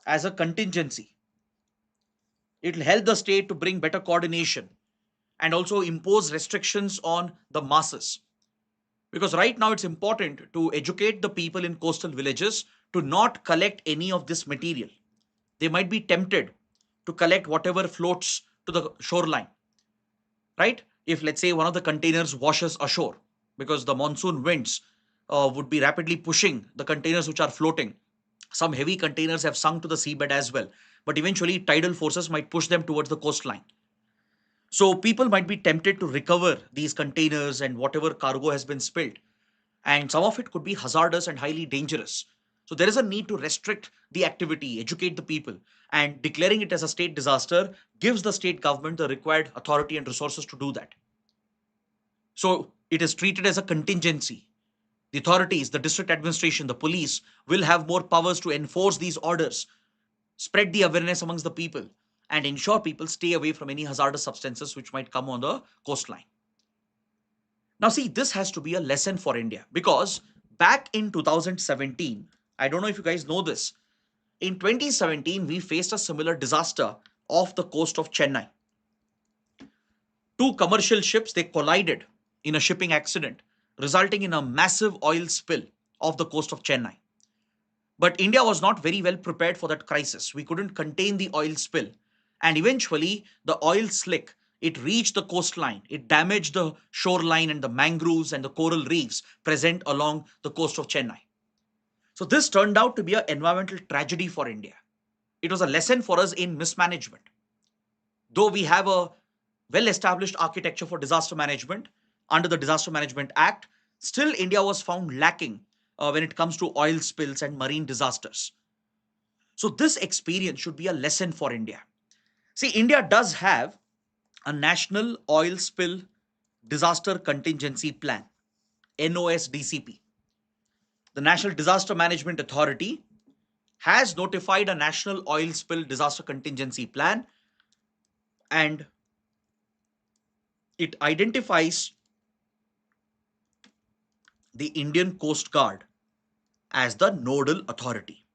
as a contingency. It will help the state to bring better coordination and also impose restrictions on the masses. Because right now it's important to educate the people in coastal villages to not collect any of this material. They might be tempted to collect whatever floats to the shoreline, right? If let's say one of the containers washes ashore because the monsoon winds would be rapidly pushing the containers which are floating. Some heavy containers have sunk to the seabed as well, but eventually tidal forces might push them towards the coastline. So people might be tempted to recover these containers and whatever cargo has been spilled. And some of it could be hazardous and highly dangerous. So there is a need to restrict the activity, educate the people, and declaring it as a state disaster gives the state government the required authority and resources to do that. So it is treated as a contingency. The authorities, the district administration, the police will have more powers to enforce these orders, spread the awareness amongst the people, and ensure people stay away from any hazardous substances which might come on the coastline. Now, see, this has to be a lesson for India because back in 2017, I don't know if you guys know this, in 2017, we faced a similar disaster off the coast of Chennai. Two commercial ships, they collided in a shipping accident, resulting in a massive oil spill off the coast of Chennai. But India was not very well prepared for that crisis. We couldn't contain the oil spill. And eventually, the oil slick, it reached the coastline. It damaged the shoreline and the mangroves and the coral reefs present along the coast of Chennai. So this turned out to be an environmental tragedy for India. It was a lesson for us in mismanagement. Though we have a well-established architecture for disaster management under the Disaster Management Act, still India was found lacking when it comes to oil spills and marine disasters. So this experience should be a lesson for India. See, India does have a National Oil Spill Disaster Contingency Plan, NOSDCP. The National Disaster Management Authority has notified a National Oil Spill Disaster Contingency Plan, and it identifies the Indian Coast Guard as the nodal authority.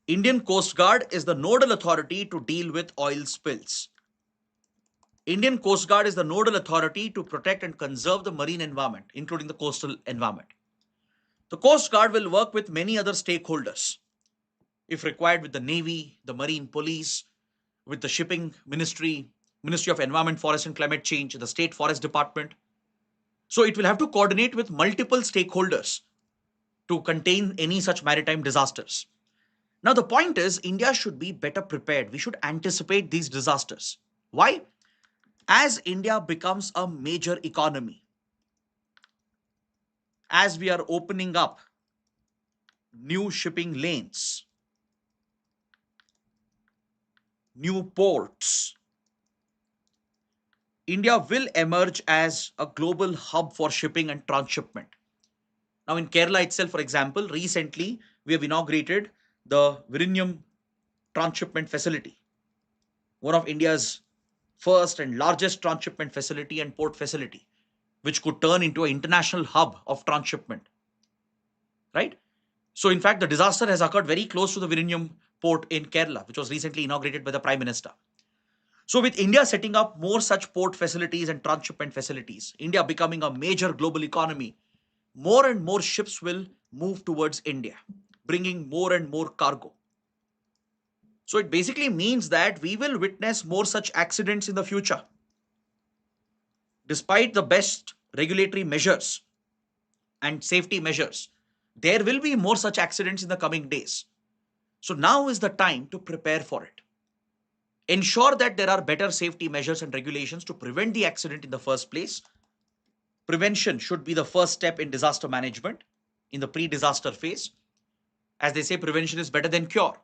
Indian Coast Guard is the nodal authority to deal with oil spills. Indian Coast Guard is the nodal authority to protect and conserve the marine environment, including the coastal environment. The Coast Guard will work with many other stakeholders, if required, with the Navy, the Marine Police, with the Shipping Ministry, Ministry of Environment, Forest and Climate Change, the State Forest Department. So it will have to coordinate with multiple stakeholders to contain any such maritime disasters. Now, the point is, India should be better prepared. We should anticipate these disasters. Why? As India becomes a major economy, as we are opening up new shipping lanes, new ports, India will emerge as a global hub for shipping and transshipment. Now, in Kerala itself, for example, recently we have inaugurated the Virinyam transshipment facility, one of India's first and largest transshipment facility and port facility, which could turn into an international hub of transshipment, right? So, in fact, the disaster has occurred very close to the Virinyam port in Kerala, which was recently inaugurated by the Prime Minister. So, with India setting up more such port facilities and transshipment facilities, India becoming a major global economy, more and more ships will move towards India, bringing more and more cargo. So, it basically means that we will witness more such accidents in the future. Despite the best regulatory measures and safety measures, there will be more such accidents in the coming days. So, now is the time to prepare for it. Ensure that there are better safety measures and regulations to prevent the accident in the first place. Prevention should be the first step in disaster management in the pre-disaster phase. As they say, prevention is better than cure.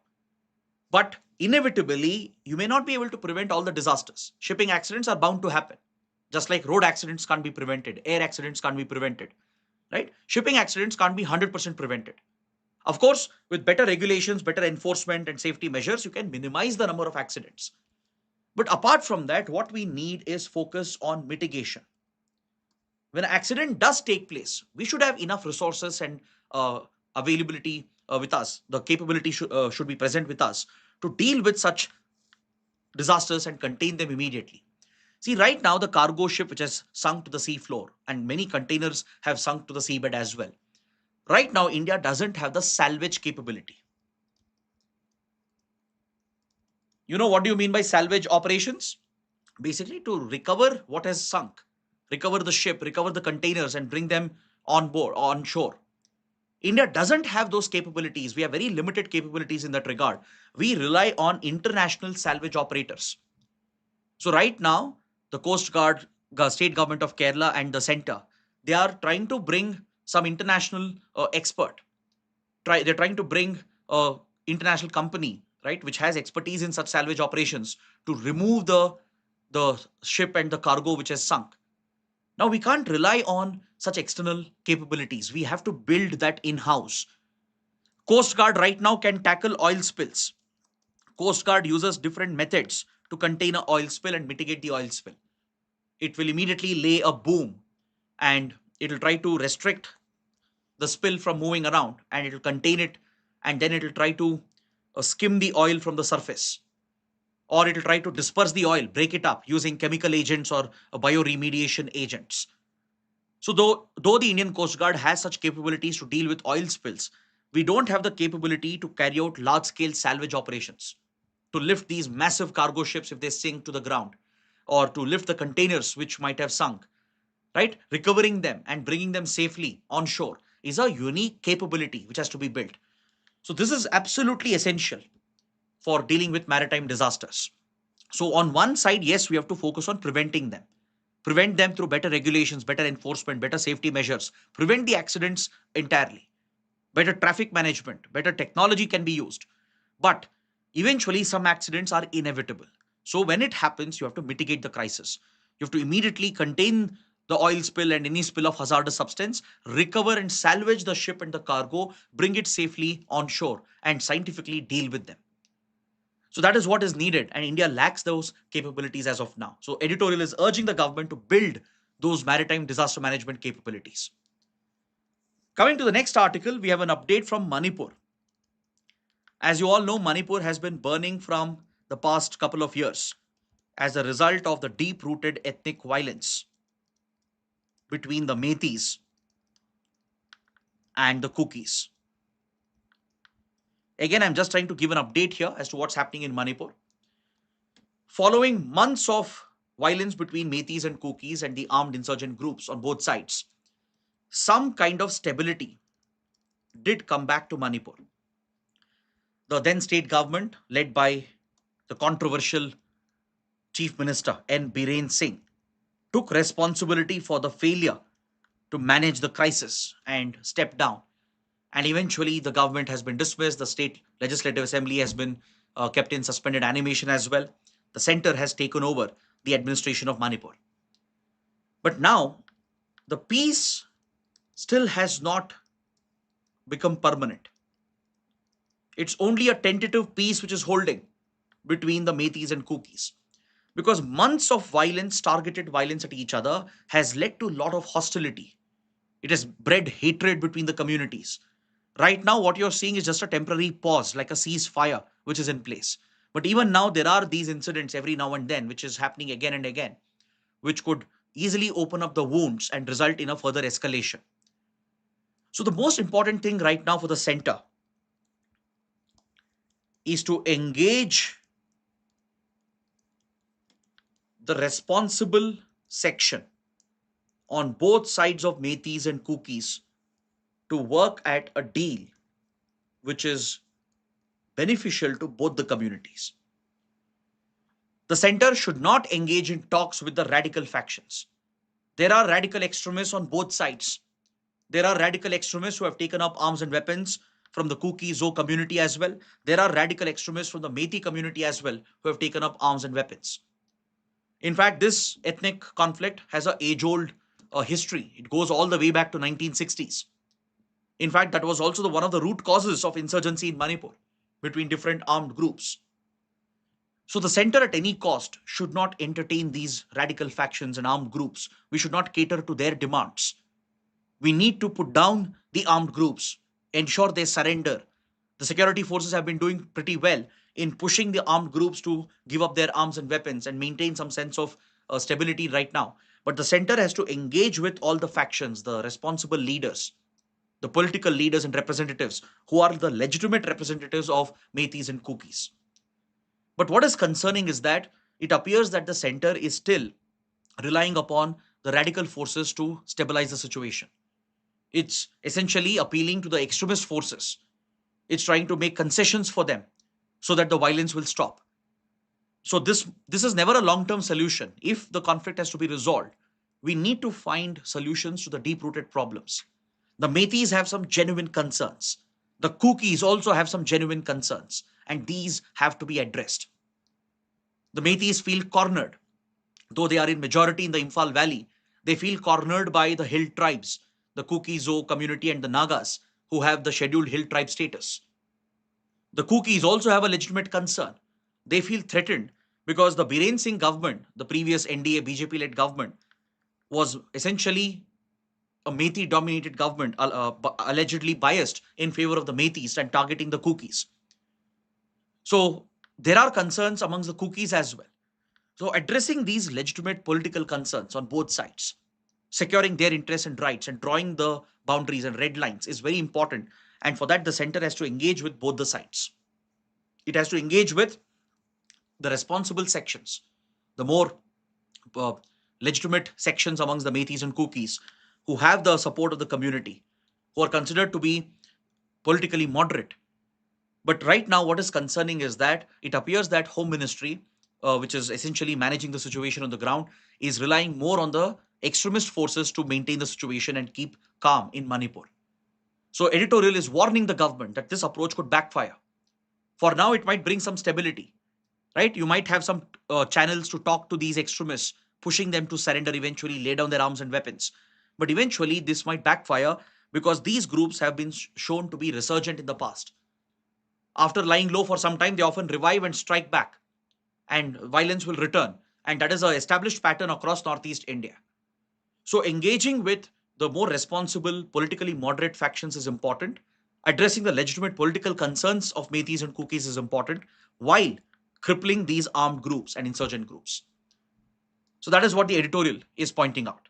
But inevitably, you may not be able to prevent all the disasters. Shipping accidents are bound to happen. Just like road accidents can't be prevented, air accidents can't be prevented, right? Shipping accidents can't be 100% prevented. Of course, with better regulations, better enforcement and safety measures, you can minimize the number of accidents. But apart from that, what we need is focus on mitigation. When an accident does take place, we should have enough resources and availability with us. The capability should be present with us to deal with such disasters and contain them immediately. See, right now, the cargo ship which has sunk to the sea floor and many containers have sunk to the seabed as well. Right now, India doesn't have the salvage capability. You know what do you mean by salvage operations? Basically, to recover what has sunk, recover the ship, recover the containers, and bring them on board, on shore. India doesn't have those capabilities. We have very limited capabilities in that regard. We rely on international salvage operators. So, right now, the Coast Guard, the state government of Kerala, and the center, they are trying to bring some international expert. They're trying to bring a international company, right, which has expertise in such salvage operations to remove the ship and the cargo which has sunk. Now we can't rely on such external capabilities. We have to build that in-house. Coast Guard right now can tackle oil spills. Coast Guard uses different methods to contain an oil spill and mitigate the oil spill. It will immediately lay a boom and it will try to restrict the spill from moving around and it will contain it, and then it will try to skim the oil from the surface, or it will try to disperse the oil, break it up using chemical agents or bioremediation agents. So though the Indian Coast Guard has such capabilities to deal with oil spills, we don't have the capability to carry out large scale salvage operations, to lift these massive cargo ships if they sink to the ground, or to lift the containers which might have sunk, right? Recovering them and bringing them safely on shore is a unique capability which has to be built. So this is absolutely essential for dealing with maritime disasters. So on one side, yes, we have to focus on preventing them. Prevent them through better regulations, better enforcement, better safety measures. Prevent the accidents entirely. Better traffic management, better technology can be used. But eventually, some accidents are inevitable. So when it happens, you have to mitigate the crisis. You have to immediately contain the oil spill and any spill of hazardous substance, recover and salvage the ship and the cargo, bring it safely on shore, and scientifically deal with them. So that is what is needed, and India lacks those capabilities as of now. So editorial is urging the government to build those maritime disaster management capabilities. Coming to the next article, we have an update from Manipur. As you all know, Manipur has been burning from the past couple of years as a result of the deep rooted ethnic violence between the Metis and the Kukis. Again, I'm just trying to give an update here as to what's happening in Manipur. Following months of violence between Metis and Kukis and the armed insurgent groups on both sides, some kind of stability did come back to Manipur. The then state government, led by the controversial Chief Minister N. Singh, took responsibility for the failure to manage the crisis and stepped down. And eventually, the government has been dismissed. The state legislative assembly has been kept in suspended animation as well. The center has taken over the administration of Manipur. But now, the peace still has not become permanent. It's only a tentative peace which is holding between the Metis and Kukis. Because months of violence, targeted violence at each other, has led to a lot of hostility. It has bred hatred between the communities. Right now, what you're seeing is just a temporary pause, like a ceasefire, which is in place. But even now, there are these incidents every now and then, which is happening again and again, which could easily open up the wounds and result in a further escalation. So, the most important thing right now for the center is to engage the responsible section on both sides of Metis and Kukis to work at a deal which is beneficial to both the communities. The center should not engage in talks with the radical factions. There are radical extremists on both sides. There are radical extremists who have taken up arms and weapons from the Kuki Zo community as well. There are radical extremists from the Metis community as well who have taken up arms and weapons. In fact, this ethnic conflict has an age-old history. It goes all the way back to 1960s. In fact, that was also one of the root causes of insurgency in Manipur between different armed groups. So the center at any cost should not entertain these radical factions and armed groups. We should not cater to their demands. We need to put down the armed groups, ensure they surrender. The security forces have been doing pretty well in pushing the armed groups to give up their arms and weapons and maintain some sense of stability right now. But the center has to engage with all the factions, the responsible leaders, the political leaders and representatives who are the legitimate representatives of Metis and Kukis. But what is concerning is that it appears that the center is still relying upon the radical forces to stabilize the situation. It's essentially appealing to the extremist forces. It's trying to make concessions for them so that the violence will stop. So this is never a long-term solution. If the conflict has to be resolved, we need to find solutions to the deep-rooted problems. The Metis have some genuine concerns. The Kukis also have some genuine concerns, and these have to be addressed. The Metis feel cornered. Though they are in majority in the Imphal Valley, they feel cornered by the hill tribes, the Kuki Zo community and the Nagas, who have the scheduled hill tribe status. The Kukis also have a legitimate concern. They feel threatened because the Biren Singh government, the previous NDA BJP-led government, was essentially a Metis-dominated government, allegedly biased in favor of the Metis and targeting the Kukis. So there are concerns amongst the Kukis as well. So addressing these legitimate political concerns on both sides, securing their interests and rights and drawing the boundaries and red lines is very important. And for that, the center has to engage with both the sides. It has to engage with the responsible sections, the more legitimate sections amongst the Metis and Kukis who have the support of the community, who are considered to be politically moderate. But right now, what is concerning is that it appears that Home Ministry, which is essentially managing the situation on the ground, is relying more on the extremist forces to maintain the situation and keep calm in Manipur. So editorial is warning the government that this approach could backfire. For now, it might bring some stability, right? You might have some channels to talk to these extremists, pushing them to surrender eventually, lay down their arms and weapons. But eventually, this might backfire because these groups have been shown to be resurgent in the past. After lying low for some time, they often revive and strike back, and violence will return. And that is an established pattern across Northeast India. So, engaging with the more responsible, politically moderate factions is important. Addressing the legitimate political concerns of Metis and Kukis is important, while crippling these armed groups and insurgent groups. So, that is what the editorial is pointing out.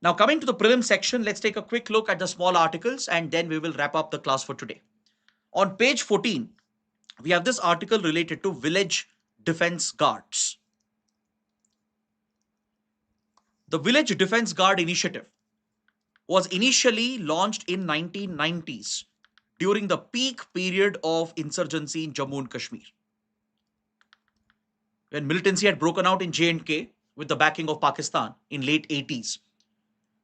Now, coming to the prelim section, let's take a quick look at the small articles and then we will wrap up the class for today. On page 14, we have this article related to village defense guards. The Village Defense Guard initiative was initially launched in 1990s during the peak period of insurgency in Jammu and Kashmir, when militancy had broken out in J&K with the backing of Pakistan in late 80s.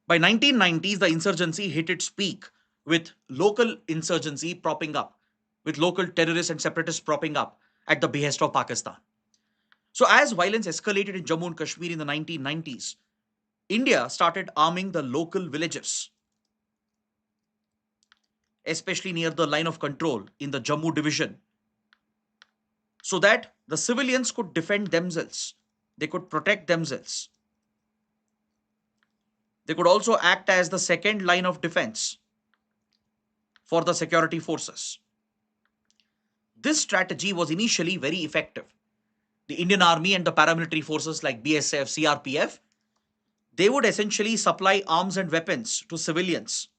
By 1990s, the insurgency hit its peak with local insurgency propping up, with local terrorists and separatists propping up at the behest of Pakistan. So as violence escalated in Jammu and Kashmir in the 1990s, India started arming the local villagers, especially near the line of control in the Jammu division, so that the civilians could defend themselves. They could protect themselves. They could also act as the second line of defense for the security forces. This strategy was initially very effective. The Indian Army and the paramilitary forces like BSF, CRPF, they would essentially supply arms and weapons to civilians.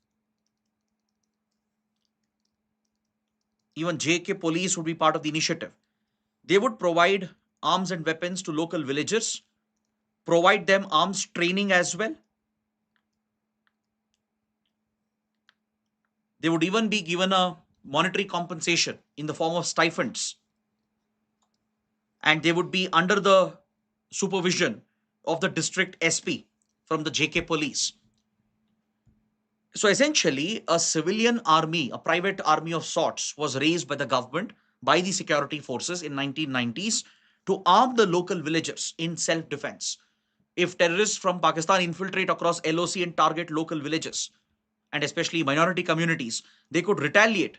Even JK police would be part of the initiative. They would provide arms and weapons to local villagers, provide them arms training as well. They would even be given a monetary compensation in the form of stipends. And they would be under the supervision of the district SP from the JK police. So essentially, a civilian army, a private army of sorts, was raised by the government, by the security forces in 1990s to arm the local villagers in self-defense. If terrorists from Pakistan infiltrate across LOC and target local villages, and especially minority communities, they could retaliate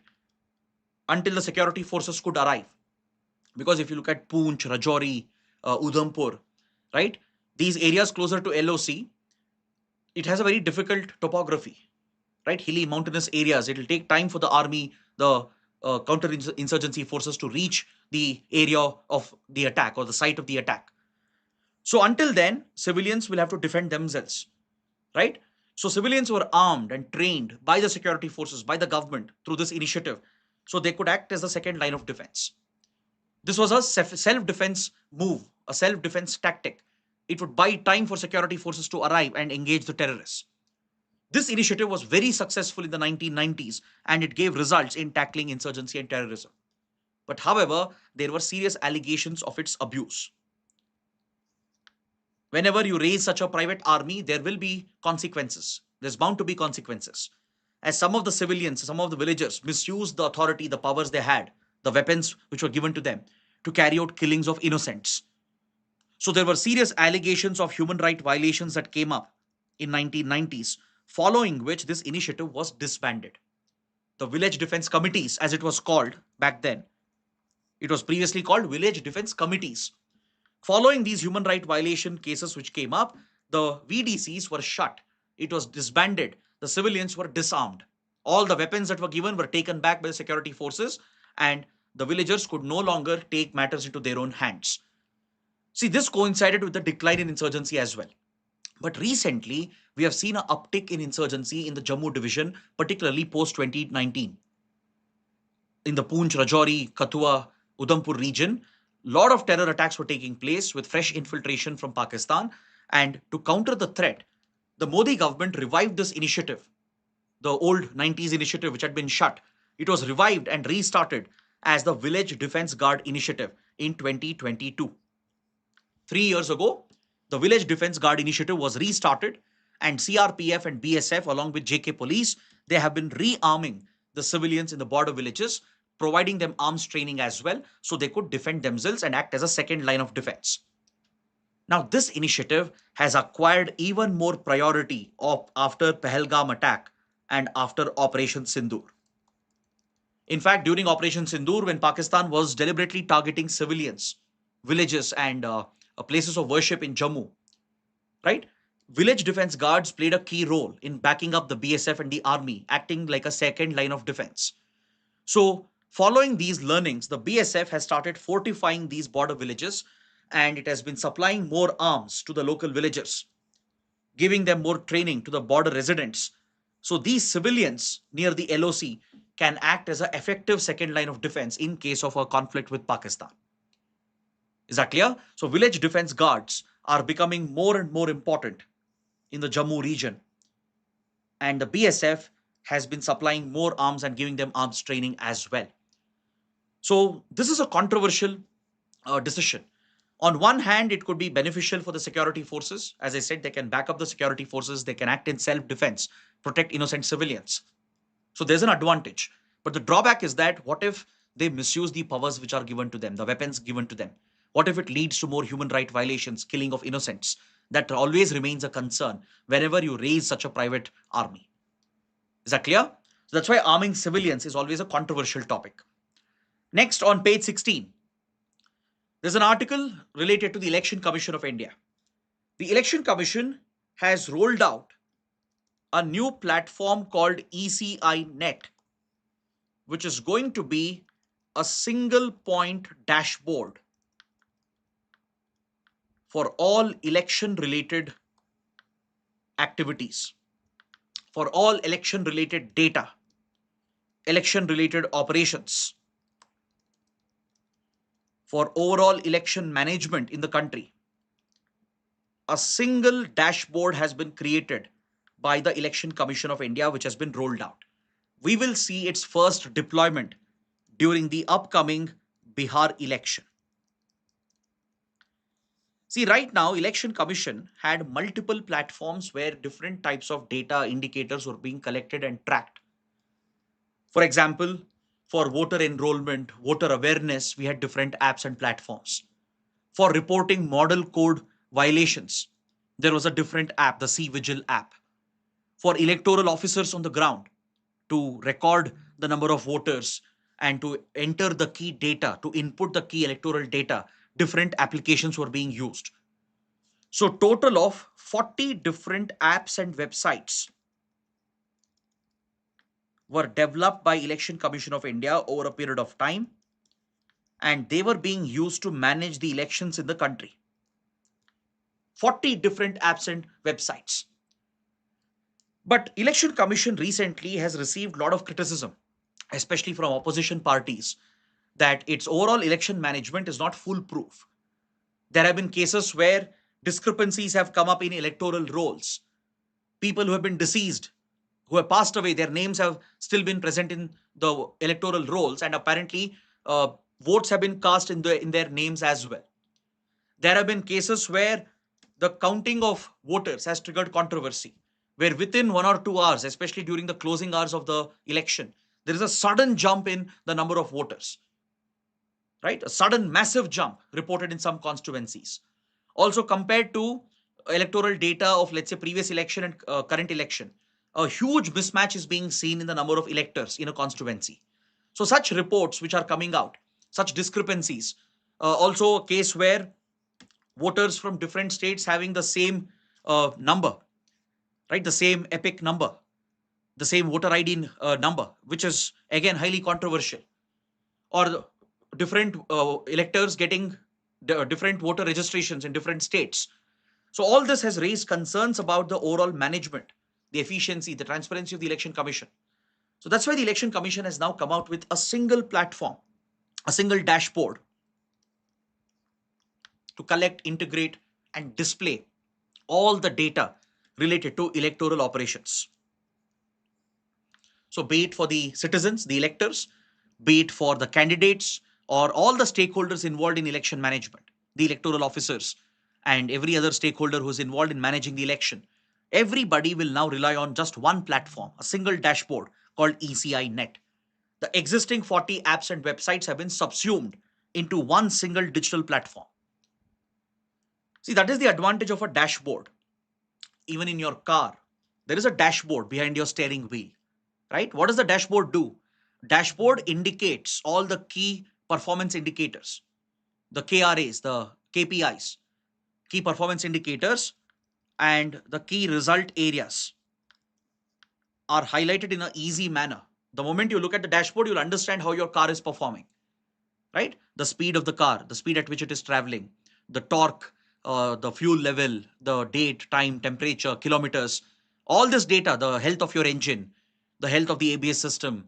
until the security forces could arrive. Because if you look at Poonch, Rajouri, Udhampur, right, these areas closer to LOC, it has a very difficult topography, right? Hilly, mountainous areas. It will take time for the army, the counter-insurgency forces to reach the area of the attack or the site of the attack. So until then, civilians will have to defend themselves, right? So civilians were armed and trained by the security forces, by the government through this initiative, so they could act as the second line of defense. This was a self-defense move, a self-defense tactic. It would buy time for security forces to arrive and engage the terrorists. This initiative was very successful in the 1990s and it gave results in tackling insurgency and terrorism. But however, there were serious allegations of its abuse. Whenever you raise such a private army, there will be consequences. There's bound to be consequences. As some of the civilians, some of the villagers misused the authority, the powers they had, the weapons which were given to them to carry out killings of innocents. So there were serious allegations of human rights violations that came up in 1990s, following which this initiative was disbanded. The Village Defense Committees, as it was called back then, it was previously called Village Defense Committees. Following these human rights violation cases which came up, the VDCs were shut. It was disbanded. The civilians were disarmed. All the weapons that were given were taken back by the security forces and the villagers could no longer take matters into their own hands. See, this coincided with the decline in insurgency as well. But recently, we have seen an uptick in insurgency in the Jammu division, particularly post-2019. In the Poonch, Rajouri, Kathua, Udhampur region, lot of terror attacks were taking place with fresh infiltration from Pakistan. And to counter the threat, the Modi government revived this initiative, the old 90s initiative which had been shut. It was revived and restarted as the Village Defense Guard initiative in 2022. 3 years ago, the Village Defense Guard initiative was restarted and CRPF and BSF along with JK police, they have been rearming the civilians in the border villages providing them arms training as well so they could defend themselves and act as a second line of defense. Now, this initiative has acquired even more priority after Pahalgam attack and after Operation Sindoor. In fact, during Operation Sindoor, when Pakistan was deliberately targeting civilians, villages, and places of worship in Jammu, right? Village defense guards played a key role in backing up the BSF and the army, acting like a second line of defense. So, following these learnings, the BSF has started fortifying these border villages and it has been supplying more arms to the local villagers, giving them more training to the border residents. So, these civilians near the LOC can act as an effective second line of defense in case of a conflict with Pakistan. Is that clear? So, village defense guards are becoming more and more important in the Jammu region, and the BSF has been supplying more arms and giving them arms training as well. So, this is a controversial decision. On one hand, it could be beneficial for the security forces. As I said, they can back up the security forces, they can act in self defense, protect innocent civilians. So, there's an advantage. But the drawback is that what if they misuse the powers which are given to them, the weapons given to them? What if it leads to more human right violations, killing of innocents? That always remains a concern whenever you raise such a private army. Is that clear? So that's why arming civilians is always a controversial topic. Next, on page 16, there's an article related to the Election Commission of India. The Election Commission has rolled out a new platform called ECINET, which is going to be a single point dashboard for all election related activities, for all election related data, election related operations, for overall election management in the country. A single dashboard has been created by the Election Commission of India, which has been rolled out. We will see its first deployment during the upcoming Bihar election. See, right now, Election Commission had multiple platforms where different types of data indicators were being collected and tracked. For example, for voter enrollment, voter awareness, we had different apps and platforms. For reporting model code violations, there was a different app, the C-Vigil app. For electoral officers on the ground to record the number of voters and to enter the key data, to input the key electoral data, different applications were being used. So total of 40 different apps and websites were developed by Election Commission of India over a period of time, and they were being used to manage the elections in the country. 40 different apps and websites. But Election Commission recently has received a lot of criticism, especially from opposition parties, that its overall election management is not foolproof. There have been cases where discrepancies have come up in electoral rolls. People who have been deceased, who have passed away, their names have still been present in the electoral rolls, and apparently votes have been cast in their names as well. There have been cases where the counting of voters has triggered controversy, where within 1 or 2 hours, especially during the closing hours of the election, there is a sudden jump in the number of voters, right? A sudden massive jump reported in some constituencies. Also, compared to electoral data of, let's say, previous election and current election, a huge mismatch is being seen in the number of electors in a constituency. So such reports which are coming out, such discrepancies, also a case where voters from different states having the same number, right? The same epic number, the same voter ID number, which is again highly controversial, or different electors getting different voter registrations in different states. So all this has raised concerns about the overall management, the efficiency, the transparency of the Election Commission. So that's why the Election Commission has now come out with a single platform, a single dashboard to collect, integrate, and display all the data related to electoral operations. So be it for the citizens, the electors, be it for the candidates, or all the stakeholders involved in election management, the electoral officers, and every other stakeholder who is involved in managing the election, everybody will now rely on just one platform, a single dashboard called ECINET. The existing 40 apps and websites have been subsumed into one single digital platform. See, that is the advantage of a dashboard. Even in your car, there is a dashboard behind your steering wheel, right? What does the dashboard do? Dashboard indicates all the key performance indicators, the KRAs, the KPIs, key performance indicators, and the key result areas are highlighted in an easy manner. The moment you look at the dashboard, you'll understand how your car is performing, right? The speed of the car, the speed at which it is traveling, the torque, the fuel level, the date, time, temperature, kilometers, all this data, the health of your engine, the health of the ABS system,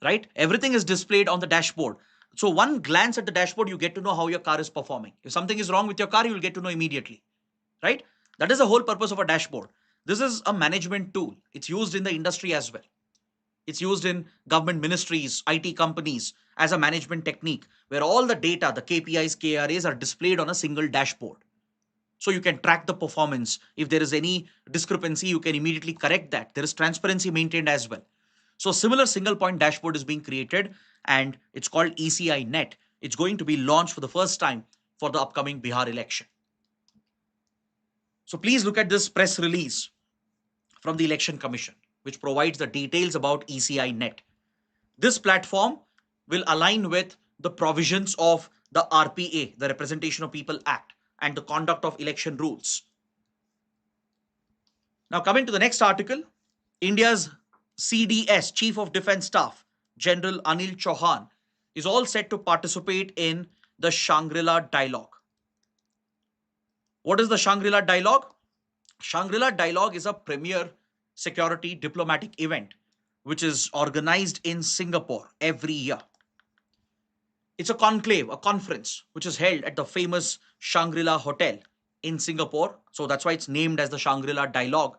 right? Everything is displayed on the dashboard. So one glance at the dashboard, you get to know how your car is performing. If something is wrong with your car, you will get to know immediately, right? That is the whole purpose of a dashboard. This is a management tool. It's used in the industry as well. It's used in government ministries, IT companies as a management technique where all the data, the KPIs, KRAs are displayed on a single dashboard. So you can track the performance. If there is any discrepancy, you can immediately correct that. There is transparency maintained as well. So similar single point dashboard is being created and it's called ECINET. It's going to be launched for the first time for the upcoming Bihar election. So please look at this press release from the Election Commission, which provides the details about ECINET. This platform will align with the provisions of the RPA, the Representation of People Act, and the conduct of election rules. Now, coming to the next article, India's CDS, Chief of Defence Staff, General Anil Chauhan, is all set to participate in the Shangri-La Dialogue. What is the Shangri-La Dialogue? Shangri-La Dialogue is a premier security diplomatic event which is organized in Singapore every year. It's a conclave, a conference, which is held at the famous Shangri-La Hotel in Singapore. So that's why it's named as the Shangri-La Dialogue.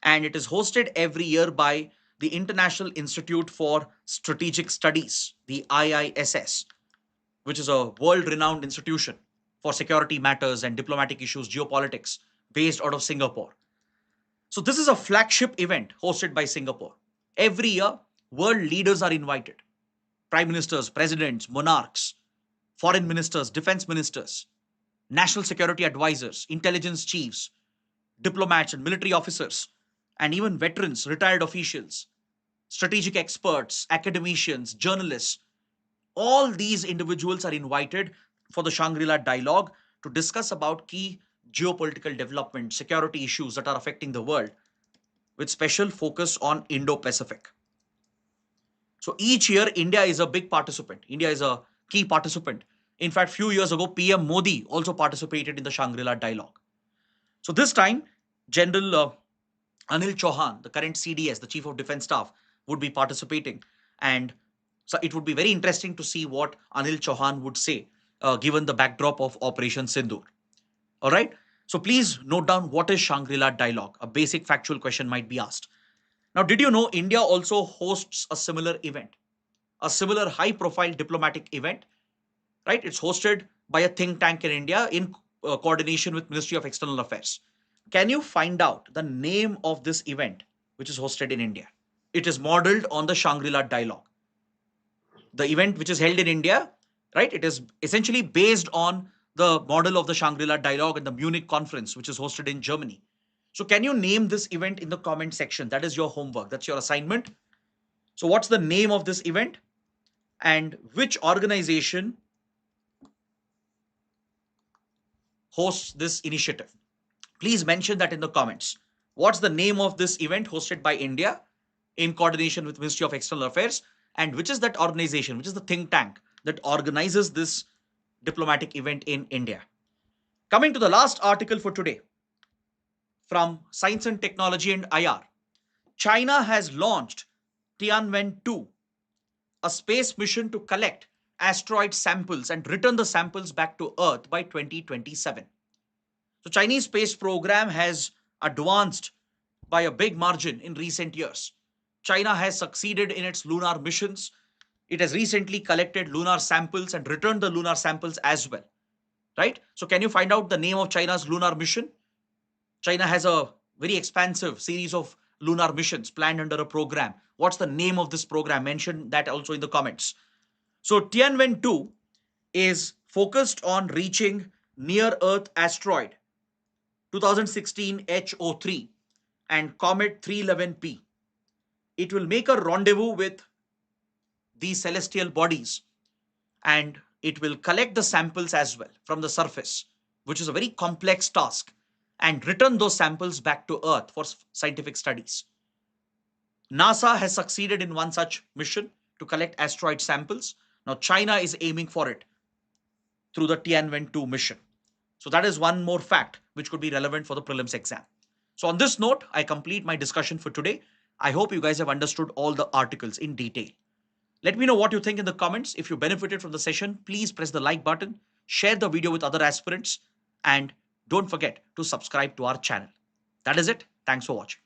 And it is hosted every year by the International Institute for Strategic Studies, the IISS, which is a world-renowned institution for security matters and diplomatic issues, geopolitics, based out of Singapore. So this is a flagship event hosted by Singapore. Every year, world leaders are invited. Prime ministers, presidents, monarchs, foreign ministers, defense ministers, national security advisors, intelligence chiefs, diplomats and military officers, and even veterans, retired officials, strategic experts, academicians, journalists. All these individuals are invited for the Shangri-La Dialogue to discuss about key geopolitical development, security issues that are affecting the world, with special focus on Indo-Pacific. So each year, India is a big participant. India is a key participant. In fact, few years ago, PM Modi also participated in the Shangri-La Dialogue. So this time, General Anil Chauhan, the current CDS, the Chief of Defence Staff, would be participating. And so it would be very interesting to see what Anil Chauhan would say, given the backdrop of Operation Sindoor. All right. So please note down what is Shangri-La Dialogue. A basic factual question might be asked. Now, did you know India also hosts a similar event, a similar high-profile diplomatic event, right? It's hosted by a think tank in India in coordination with Ministry of External Affairs. Can you find out the name of this event, which is hosted in India? It is modeled on the Shangri-La Dialogue. The event which is held in India, right? It is essentially based on the model of the Shangri-La Dialogue and the Munich conference, which is hosted in Germany. So can you name this event in the comment section? That is your homework. That's your assignment. So what's the name of this event? And which organization hosts this initiative? Please mention that in the comments. What's the name of this event hosted by India in coordination with Ministry of External Affairs? And which is that organization, which is the think tank that organizes this diplomatic event in India? Coming to the last article for today, from Science and Technology and IR, China has launched Tianwen-2, a space mission to collect asteroid samples and return the samples back to Earth by 2027. So Chinese space program has advanced by a big margin in recent years. China has succeeded in its lunar missions. It has recently collected lunar samples and returned the lunar samples as well, right? So can you find out the name of China's lunar mission? China has a very expansive series of lunar missions planned under a program? What's the name of this program? Mention that also in the comments. So Tianwen 2 is focused on reaching near Earth asteroid 2016 HO3 and comet 311P. It will make a rendezvous with these celestial bodies, and it will collect the samples as well from the surface, which is a very complex task, and return those samples back to Earth for scientific studies. NASA has succeeded in one such mission to collect asteroid samples. Now, China is aiming for it through the Tianwen 2 mission. So, that is one more fact which could be relevant for the prelims exam. So, on this note, I complete my discussion for today. I hope you guys have understood all the articles in detail. Let me know what you think in the comments. If you benefited from the session, please press the like button, share the video with other aspirants, and don't forget to subscribe to our channel. That is it. Thanks for watching.